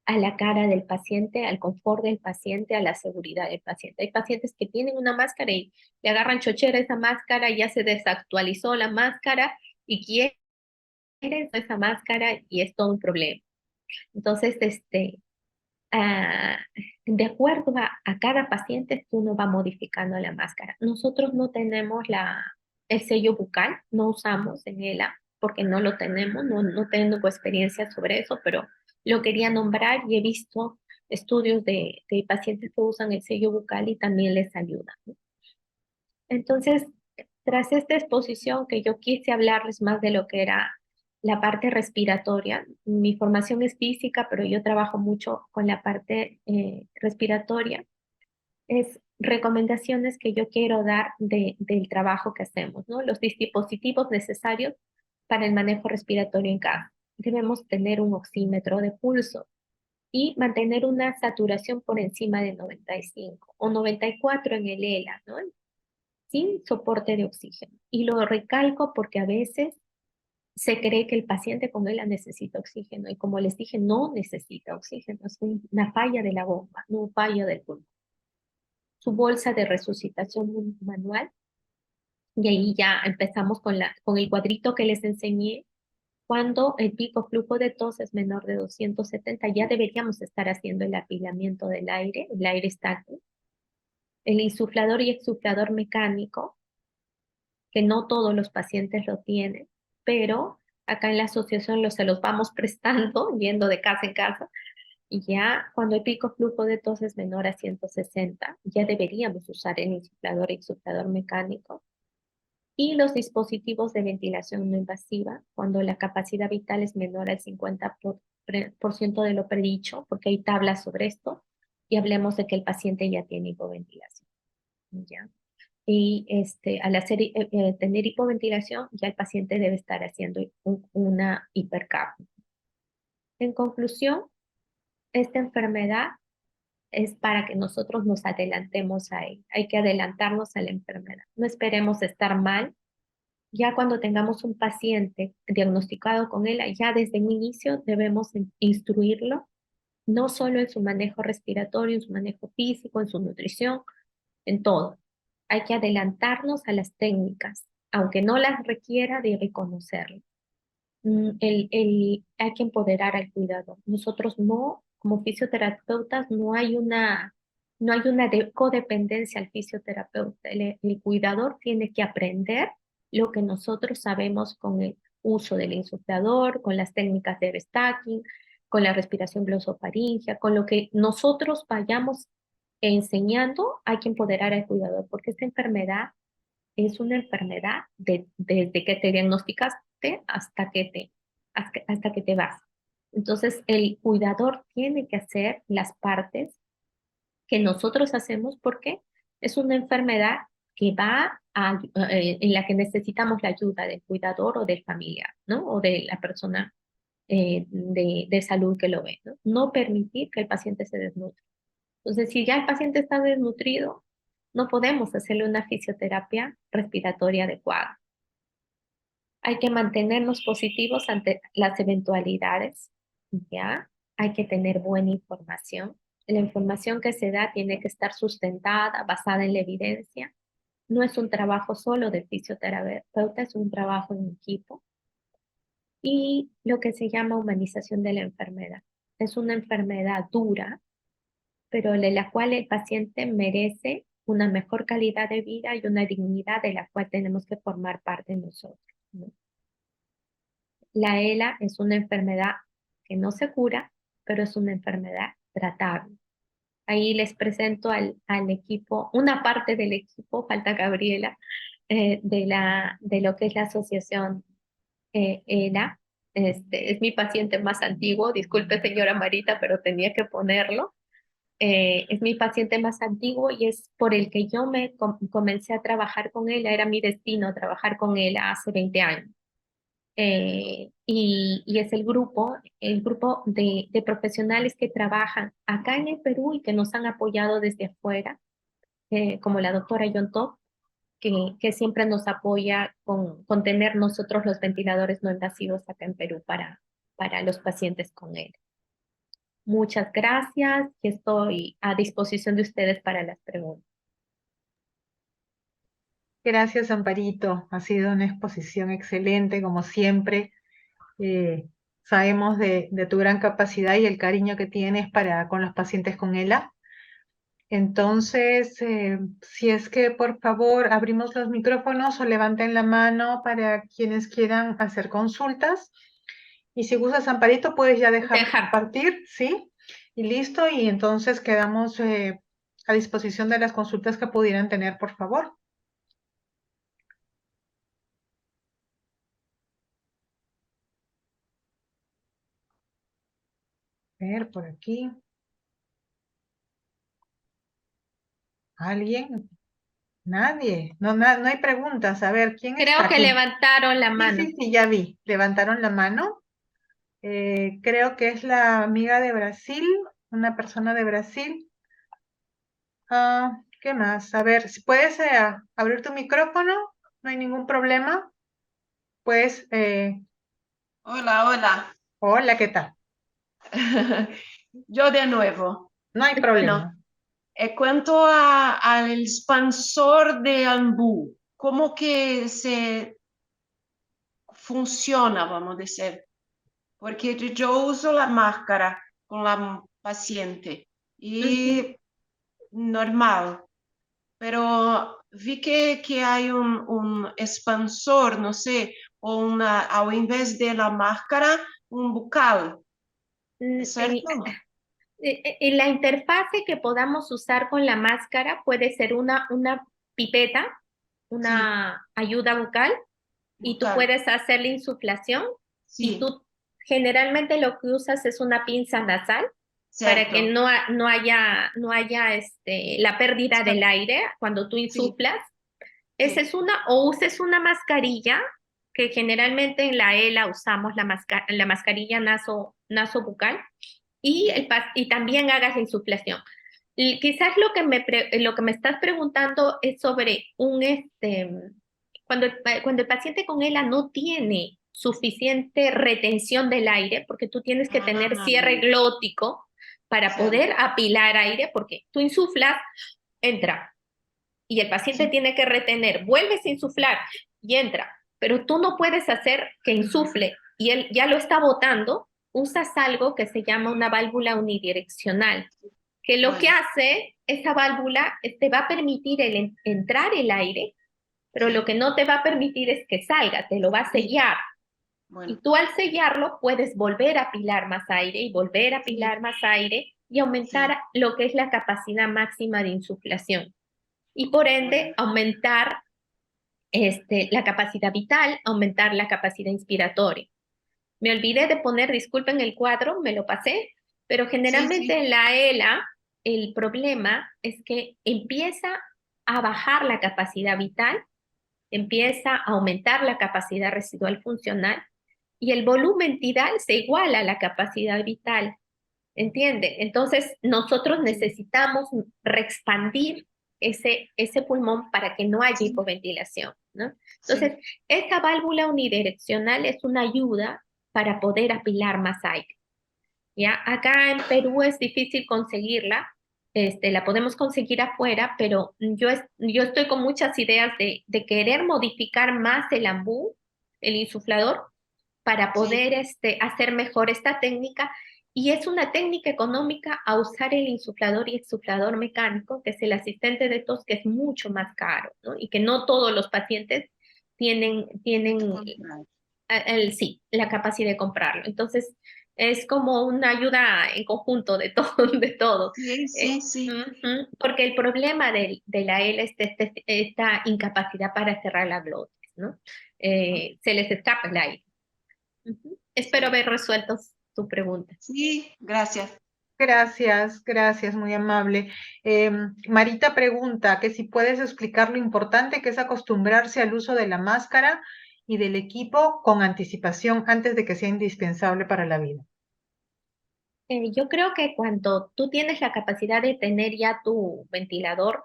a la cara del paciente, al confort del paciente, a la seguridad del paciente. Hay pacientes que tienen una máscara y le agarran chochera a esa máscara, ya se desactualizó la máscara y quieren esa máscara y es todo un problema. Entonces, ah, de acuerdo a cada paciente, uno va modificando la máscara. Nosotros no tenemos el sello bucal, no usamos en ELA porque no lo tenemos, no tengo experiencia sobre eso, pero lo quería nombrar y he visto estudios de pacientes que usan el sello bucal y también les ayuda, ¿no? Entonces, tras esta exposición que yo quise hablarles más de lo que era la parte respiratoria, mi formación es física, pero yo trabajo mucho con la parte respiratoria, es recomendaciones que yo quiero dar del trabajo que hacemos, ¿no? Los dispositivos necesarios para el manejo respiratorio en casa. Debemos tener un oxímetro de pulso y mantener una saturación por encima de 95 o 94 en el ELA, ¿no? Sin soporte de oxígeno. Y lo recalco porque a veces se cree que el paciente con ELA necesita oxígeno y como les dije, no necesita oxígeno, es una falla de la bomba, no un fallo del pulmón. Su bolsa de resucitación manual y ahí ya empezamos con el cuadrito que les enseñé. Cuando el pico flujo de tos es menor de 270, ya deberíamos estar haciendo el apilamiento del aire, el aire está aquí. El insuflador y exsuflador mecánico, que no todos los pacientes lo tienen, pero acá en la asociación se los vamos prestando, yendo de casa en casa, y ya cuando el pico flujo de tos es menor a 160, ya deberíamos usar el insuflador y exsuflador mecánico. Y los dispositivos de ventilación no invasiva, cuando la capacidad vital es menor al 50% de lo predicho, porque hay tablas sobre esto, y hablemos de que el paciente ya tiene hipoventilación, ¿ya? Y al tener hipoventilación, ya el paciente debe estar haciendo una hipercapnia. En conclusión, esta enfermedad es para que nosotros nos adelantemos a ella. Hay que adelantarnos a la enfermedad. No esperemos estar mal. Ya cuando tengamos un paciente diagnosticado con él, ya desde un inicio debemos instruirlo, no solo en su manejo respiratorio, en su manejo físico, en su nutrición, en todo. Hay que adelantarnos a las técnicas, aunque no las requiera de reconocerlo. Hay que empoderar al cuidador. Nosotros no, como fisioterapeutas, no hay una codependencia al fisioterapeuta. El cuidador tiene que aprender lo que nosotros sabemos con el uso del insuflador, con las técnicas de stacking, con la respiración glosofaringea, con lo que nosotros vayamos enseñando, hay que empoderar al cuidador, porque esta enfermedad es una enfermedad desde que te diagnosticaste hasta que te vas. Entonces, el cuidador tiene que hacer las partes que nosotros hacemos porque es una enfermedad que en la que necesitamos la ayuda del cuidador o del familiar, ¿no? O de la persona de salud que lo ve, ¿no? No permitir que el paciente se desnutre. Entonces, si ya el paciente está desnutrido, no podemos hacerle una fisioterapia respiratoria adecuada. Hay que mantenernos positivos ante las eventualidades, ¿ya? Hay que tener buena información. La información que se da tiene que estar sustentada, basada en la evidencia. No es un trabajo solo de fisioterapeuta, es un trabajo en equipo. Y lo que se llama humanización de la enfermedad. Es una enfermedad dura, pero de la cual el paciente merece una mejor calidad de vida y una dignidad de la cual tenemos que formar parte nosotros, ¿no? La ELA es una enfermedad que no se cura, pero es una enfermedad tratable. Ahí les presento al equipo, una parte del equipo, falta Gabriela, de lo que es la asociación ELA. Es mi paciente más antiguo, disculpe señora Marita, pero tenía que ponerlo. Es mi paciente más antiguo y es por el que yo comencé a trabajar con él, era mi destino trabajar con él hace 20 años. Y es el grupo de profesionales que trabajan acá en el Perú y que nos han apoyado desde afuera, como la doctora Yontop, que siempre nos apoya con tener nosotros los ventiladores no invasivos acá en Perú para los pacientes con él. Muchas gracias y estoy a disposición de ustedes para las preguntas. Gracias, Amparito. Ha sido una exposición excelente, como siempre. Eh, Sabemos de tu gran capacidad y el cariño que tienes con los pacientes con ELA. Entonces, si es que por favor abrimos los micrófonos o levanten la mano para quienes quieran hacer consultas. Y si gustas, Amparito, puedes ya dejar de compartir, ¿sí? Y listo, y entonces quedamos a disposición de las consultas que pudieran tener, por favor. A ver, por aquí. ¿Alguien? Nadie. No, no hay preguntas. A ver, ¿quién está Creo que aquí? levantaron la Sí, mano. sí, sí, ya vi. Levantaron la mano. Creo que es la amiga de Brasil, una persona de Brasil. ¿Qué más? A ver, si puedes abrir tu micrófono, no hay ningún problema. Pues, Hola, hola. hola, ¿qué tal? Yo de nuevo. No hay Bueno, problema. cuanto al expansor de Ambú, ¿cómo que se funciona, vamos a decir? Porque yo uso la máscara con la paciente Ujú. y normal, pero vi que hay un expansor, no sé, o ao invés de la máscara, un bucal, Mm, ¿es cierto? En la interfase que podamos usar con la máscara puede ser una pipeta, Sí, una ayuda bucal, y tú bucal, puedes hacer la insuflación y sí, tú generalmente lo que usas es una pinza nasal para que cierto. no haya la pérdida del aire cuando tú Sí, insuflas. Esa sí, es una, o uses una mascarilla, que generalmente en la ELA usamos la mascarilla nasobucal, sí. y también hagas la insuflación. Y quizás lo que me estás preguntando es sobre cuando el paciente con ELA no tiene suficiente retención del aire, porque tú tienes que tener Ah, cierre glótico para cierto. poder apilar aire, porque tú insuflas, entra, y el paciente Sí. tiene que retener, vuelves a insuflar y entra, pero tú no puedes hacer que insufle y él ya lo está botando. Usas algo que se llama una válvula unidireccional, que lo que Bueno, hace esa válvula te va a permitir entrar el aire, pero lo sí, que no te va a permitir es que salga, te lo va a sí, sellar. Y bueno, tú al sellarlo puedes volver a apilar más aire y volver a sí, apilar más aire y sí, aumentar lo que es la capacidad máxima de insuflación. Y por ende, bueno, aumentar la capacidad vital, aumentar la capacidad inspiratoria. Me olvidé de poner, disculpen el cuadro, me lo pasé, pero sí, generalmente sí, en la ELA el problema es que empieza a bajar la capacidad vital, empieza a aumentar la capacidad residual funcional y el volumen tidal se iguala a la capacidad vital. ¿Entiende? Entonces, nosotros sí, necesitamos reexpandir ese pulmón para que no haya sí, hipoventilación, ¿no? sí, Entonces, esta válvula unidireccional es una ayuda para poder apilar más aire, ¿ya? Acá en Perú es difícil conseguirla, la podemos conseguir afuera, pero yo estoy con muchas ideas de querer modificar más el ambú, el insuflador, para sí, poder hacer mejor esta técnica. Y es una técnica económica a usar el insuflador y exsuflador mecánico, que es el asistente de tos, que es mucho más caro, ¿no? Y que no todos los pacientes tienen comprar. sí, la capacidad de comprarlo. Entonces, Es como una ayuda en conjunto de todo, de todo. Sí, sí, sí. Porque el problema de la L es esta incapacidad para cerrar la glotis, ¿no? Se les escapa el aire. Espero Sí, haber resuelto tu pregunta. sí, gracias. Gracias, gracias, muy amable. Marita pregunta que si puedes explicar lo importante que es acostumbrarse al uso de la máscara y del equipo con anticipación antes de que sea indispensable para la vida. Yo creo que cuando tú tienes la capacidad de tener ya tu ventilador,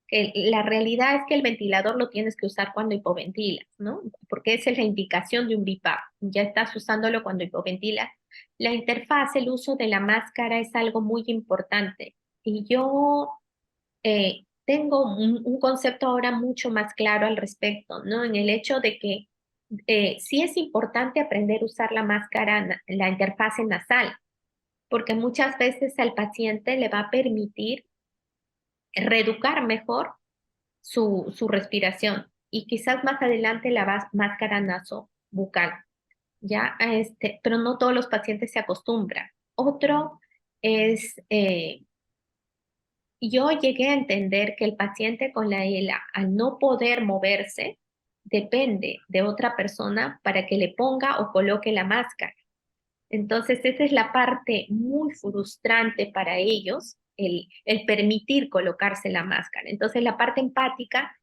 que la realidad es que el ventilador lo tienes que usar cuando hipoventilas, ¿no? Porque esa es la indicación de un BiPAP. Ya estás usándolo cuando hipoventilas. La interfaz, el uso de la máscara es algo muy importante. Y yo tengo un concepto ahora mucho más claro al respecto, ¿no? En el hecho de que sí es importante aprender a usar la máscara, la interfase nasal, porque muchas veces al paciente le va a permitir reeducar mejor su respiración y quizás más adelante la máscara nasobucal, ¿ya? Pero no todos los pacientes se acostumbran. Otro es, yo llegué a entender que el paciente con la ELA, al no poder moverse, depende de otra persona para que le ponga o coloque la máscara. Entonces, esa es la parte muy frustrante para ellos, el permitir colocarse la máscara. Entonces, la parte empática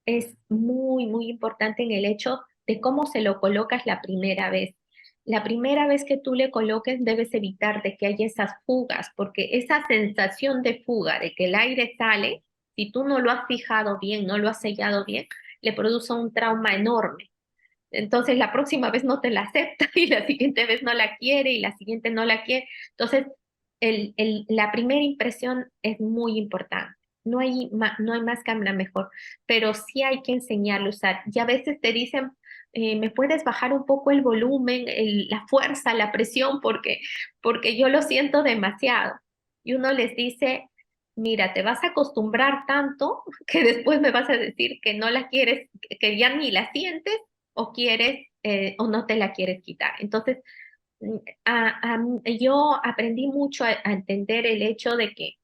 es muy, muy importante en el hecho de cómo se lo colocas la primera vez. La primera vez que tú le coloques debes evitar de que haya esas fugas, porque esa sensación de fuga, de que el aire sale, si tú no lo has fijado bien, no lo has sellado bien, le produce un trauma enorme. Entonces la próxima vez no te la acepta y la siguiente vez no la quiere y la siguiente no la quiere. Entonces, la primera impresión es muy importante. No hay más cámara mejor, pero sí hay que enseñarle a usar. Y a veces te dicen, ¿me puedes bajar un poco el volumen, la fuerza, la presión? Porque yo lo siento demasiado. Y uno les dice, mira, te vas a acostumbrar tanto que después me vas a decir que no la quieres, que ya ni la sientes o quieres o no te la quieres quitar. Entonces, mm, yo aprendí mucho a entender el hecho de que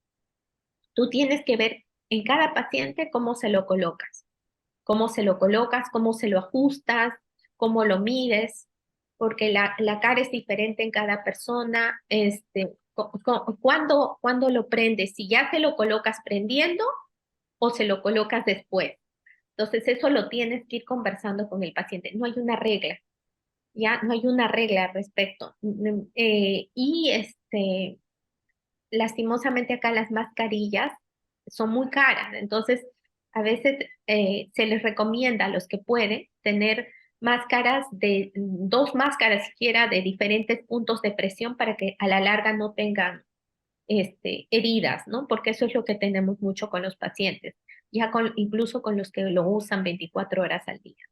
tú tienes que ver en cada paciente cómo se lo colocas, cómo se lo colocas, cómo se lo ajustas, cómo lo mides, porque la cara es diferente en cada persona. ¿Cuándo lo prendes? Si ya se lo colocas prendiendo o se lo colocas después. Entonces, eso lo tienes que ir conversando con el paciente. No hay una regla. Ya no hay una regla al respecto. Y lastimosamente acá las mascarillas son muy caras, entonces a veces se les recomienda a los que pueden tener máscaras de dos máscaras siquiera de diferentes puntos de presión para que a la larga no tengan heridas, ¿no? Porque eso es lo que tenemos mucho con los pacientes, incluso con los que lo usan 24 horas al día.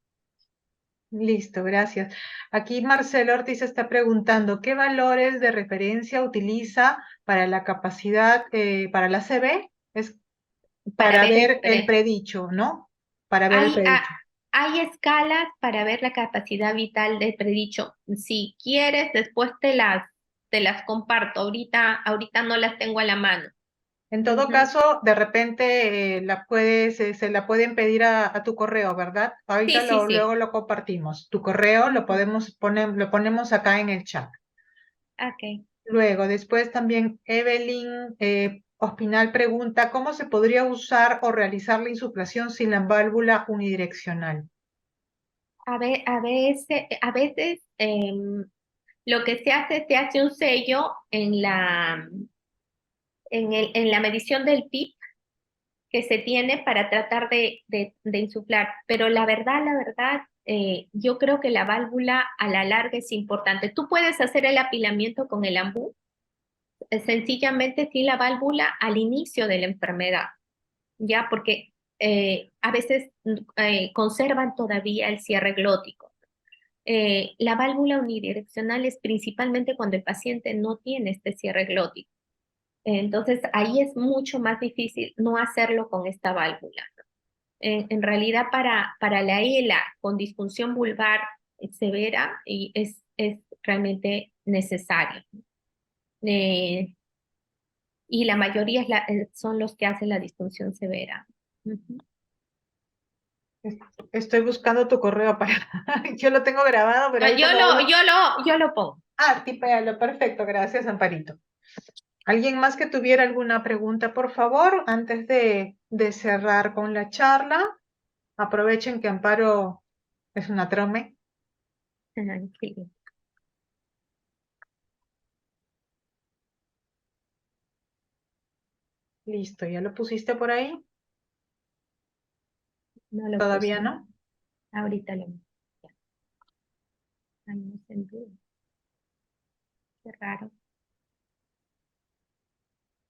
Listo, gracias. Aquí Marcelo Ortiz está preguntando, ¿qué valores de referencia utiliza para la capacidad, para la CB? Es Para para ver ver el predicho, ¿no? Para ver el Hay, predicho. hay escalas para ver la capacidad vital del predicho. Si quieres, después te las comparto. Ahorita no las tengo a la mano. En todo Ujú. caso, de repente se la pueden pedir a tu correo, ¿verdad? Ahorita Sí, sí, sí. luego lo compartimos. Tu correo lo Ujú. podemos poner, lo ponemos acá en el chat. Ok. Luego, después también Evelyn Ospinal pregunta, ¿cómo se podría usar o realizar la insuflación sin la válvula unidireccional? A veces lo que se hace un sello en la medición del PIP que se tiene para tratar de insuflar. Pero la verdad, yo creo que la válvula a la larga es importante. Tú puedes hacer el apilamiento con el ambú, sencillamente sin la válvula al inicio de la enfermedad, ¿ya? Porque a veces conservan todavía el cierre glótico. La válvula unidireccional es principalmente cuando el paciente no tiene este cierre glótico. Entonces, ahí es mucho más difícil no hacerlo con esta válvula. En realidad, para la ELA con disfunción vulvar severa y es realmente necesario. Y la mayoría son los que hacen la disfunción severa. Ujú. Estoy buscando tu correo para... Yo lo tengo grabado, pero ahí Yo cuando lo, uno... yo lo pongo. Tipéalo, perfecto, gracias, Amparito. ¿Alguien más que tuviera alguna pregunta, por favor, antes de cerrar con la charla? Aprovechen que Amparo es una trome. Tranquilo. Listo, ¿ya lo pusiste por ahí? No lo ¿Todavía puse. no? Ahorita lo ya. Estamos en vivo. Qué raro.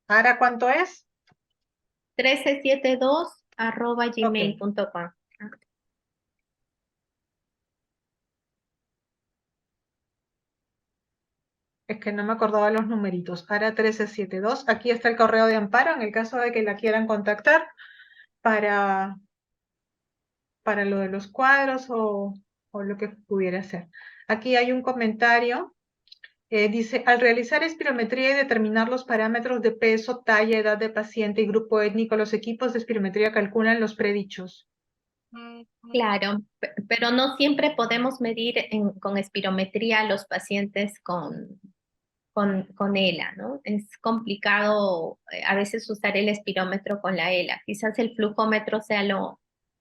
¿Ahora cuánto es? Ok,1372@gmail.com. es que no me acordaba los numeritos. Ara 1372. Aquí está el correo de Amparo en el caso de que la quieran contactar para, para lo de los cuadros o lo que pudiera ser. Aquí hay un comentario. Dice, al realizar espirometría y determinar los parámetros de peso, talla, edad de paciente y grupo étnico, los equipos de espirometría calculan los predichos. Claro, pero no siempre podemos medir con espirometría a los pacientes con ELA, ¿no? Es complicado a veces usar el espirómetro con la ELA. Quizás el flujómetro sea lo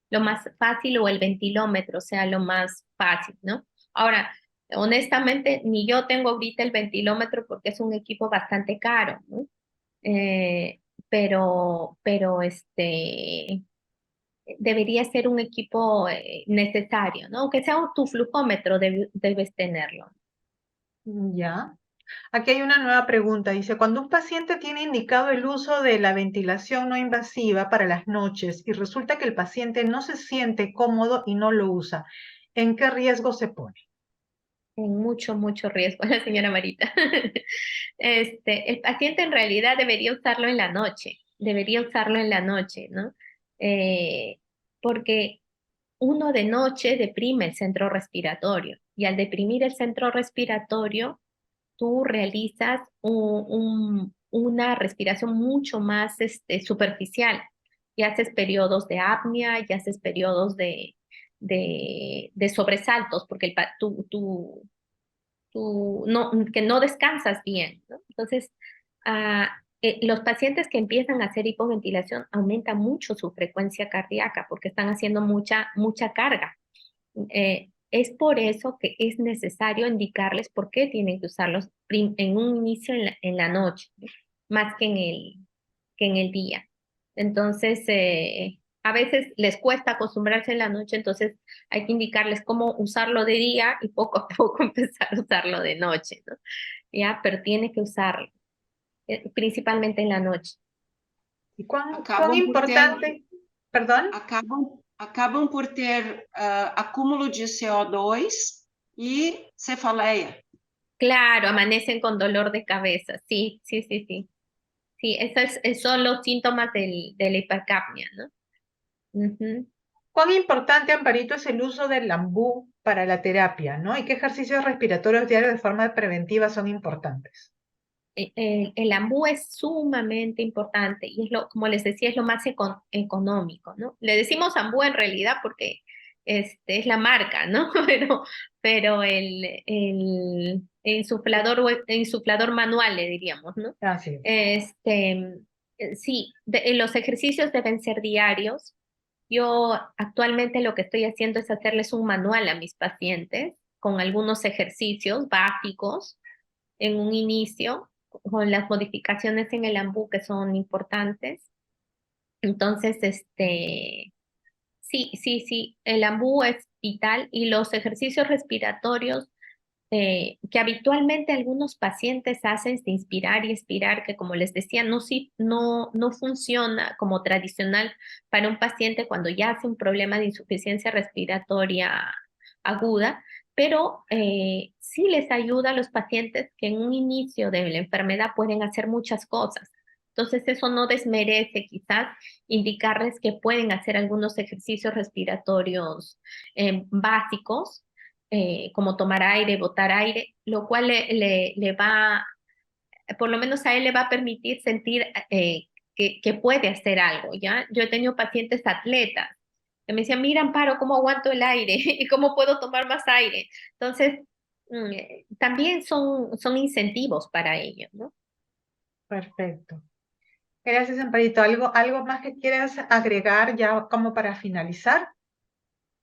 más fácil o el ventilómetro sea lo más fácil, ¿no? Ahora, honestamente, ni yo tengo ahorita el ventilómetro porque es un equipo bastante caro, ¿no? Eh, pero debería ser un equipo necesario, ¿no? Aunque sea tu flujómetro, debes tenerlo. Ya. Aquí hay una nueva pregunta. Dice, cuando un paciente tiene indicado el uso de la ventilación no invasiva para las noches y resulta que el paciente no se siente cómodo y no lo usa, ¿en qué riesgo se pone? En mucho, mucho riesgo, la señora Marita. El paciente en realidad debería usarlo en la noche, debería usarlo en la noche, ¿no? Eh, Porque uno de noche deprime el centro respiratorio y al deprimir el centro respiratorio, tú realizas una respiración mucho más superficial y haces periodos de apnea y haces periodos de sobresaltos porque que no descansas bien, ¿no? Entonces, los pacientes que empiezan a hacer hipoventilación aumenta mucho su frecuencia cardíaca porque están haciendo mucha carga. Es por eso que es necesario indicarles por qué tienen que usarlos en un inicio en la noche, ¿no? Más que en el día. Entonces, a veces les cuesta acostumbrarse en la noche, entonces hay que indicarles cómo usarlo de día y poco a poco empezar a usarlo de noche, ¿no? ¿Ya? Pero tiene que usarlo, principalmente en la noche. ¿Y cuán Acabam por ter, importante? Perdón. acabam por ter acúmulo de CO2 e cefaleia. Claro, amanecen con dolor de cabeza, sí, sí, sí, sí. Sí, son los síntomas de la hipercapnia, ¿no? Ujú. ¿Cuán importante, Amparito, es el uso del ambú para la terapia, ¿no? ¿Y qué ejercicios respiratorios diarios de forma preventiva son importantes? El ambú es sumamente importante y como les decía, es lo más económico, ¿no? Le decimos ambú en realidad porque es la marca, ¿no? Pero el insuflador, insuflador manual, le diríamos, ¿no? Así es. Sí, los ejercicios deben ser diarios. Yo actualmente lo que estoy haciendo es hacerles un manual a mis pacientes con algunos ejercicios básicos en un inicio, con las modificaciones en el ambú que son importantes. Entonces, sí, sí, sí, el ambú es vital y los ejercicios respiratorios que habitualmente algunos pacientes hacen de inspirar y expirar, que como les decía, no funciona como tradicional para un paciente cuando ya hace un problema de insuficiencia respiratoria aguda, pero sí les ayuda a los pacientes que en un inicio de la enfermedad pueden hacer muchas cosas. Entonces eso no desmerece quizás indicarles que pueden hacer algunos ejercicios respiratorios básicos como tomar aire, botar aire, lo cual le va, por lo menos a él le va a permitir sentir que puede hacer algo, ¿ya? Yo he tenido pacientes atletas que me decían, mira, Amparo, ¿cómo aguanto el aire? ¿Y cómo puedo tomar más aire? Entonces, también son incentivos para ellos, ¿no? Perfecto. Gracias, Amparito. ¿Algo más que quieras agregar ya como para finalizar?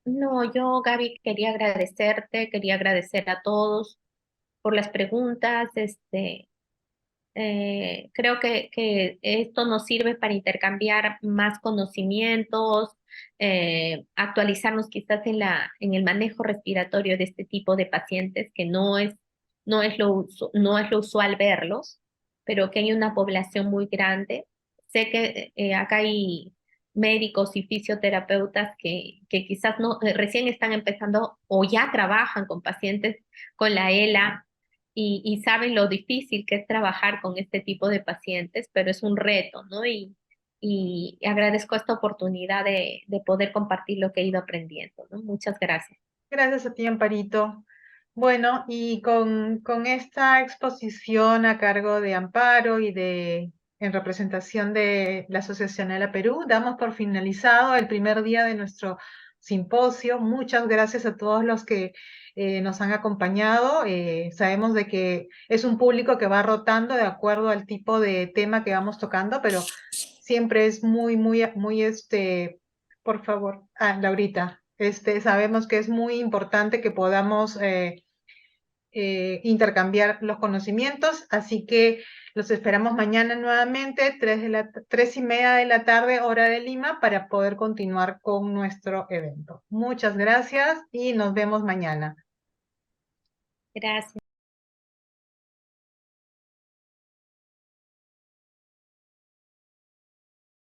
No, yo, Gaby, quería agradecer a todos por las preguntas, creo que esto nos sirve para intercambiar más conocimientos, actualizarnos quizás en el manejo respiratorio de este tipo de pacientes, que no es lo usual verlos, pero que hay una población muy grande. Sé que acá hay médicos y fisioterapeutas que quizás no, recién están empezando o ya trabajan con pacientes con la ELA y saben lo difícil que es trabajar con este tipo de pacientes, pero es un reto, ¿no? Y agradezco esta oportunidad de poder compartir lo que he ido aprendiendo, ¿no? Muchas gracias. Gracias a ti, Amparito. Bueno, y con esta exposición a cargo de Amparo y en representación de la Asociación ELA Perú, damos por finalizado el primer día de nuestro simposio. Muchas gracias a todos los que nos han acompañado. Sabemos de que es un público que va rotando de acuerdo al tipo de tema que vamos tocando, pero siempre es por favor, Laurita, sabemos que es muy importante que podamos intercambiar los conocimientos, así que los esperamos mañana nuevamente, 3:30 de la tarde, hora de Lima, para poder continuar con nuestro evento. Muchas gracias y nos vemos mañana. Gracias.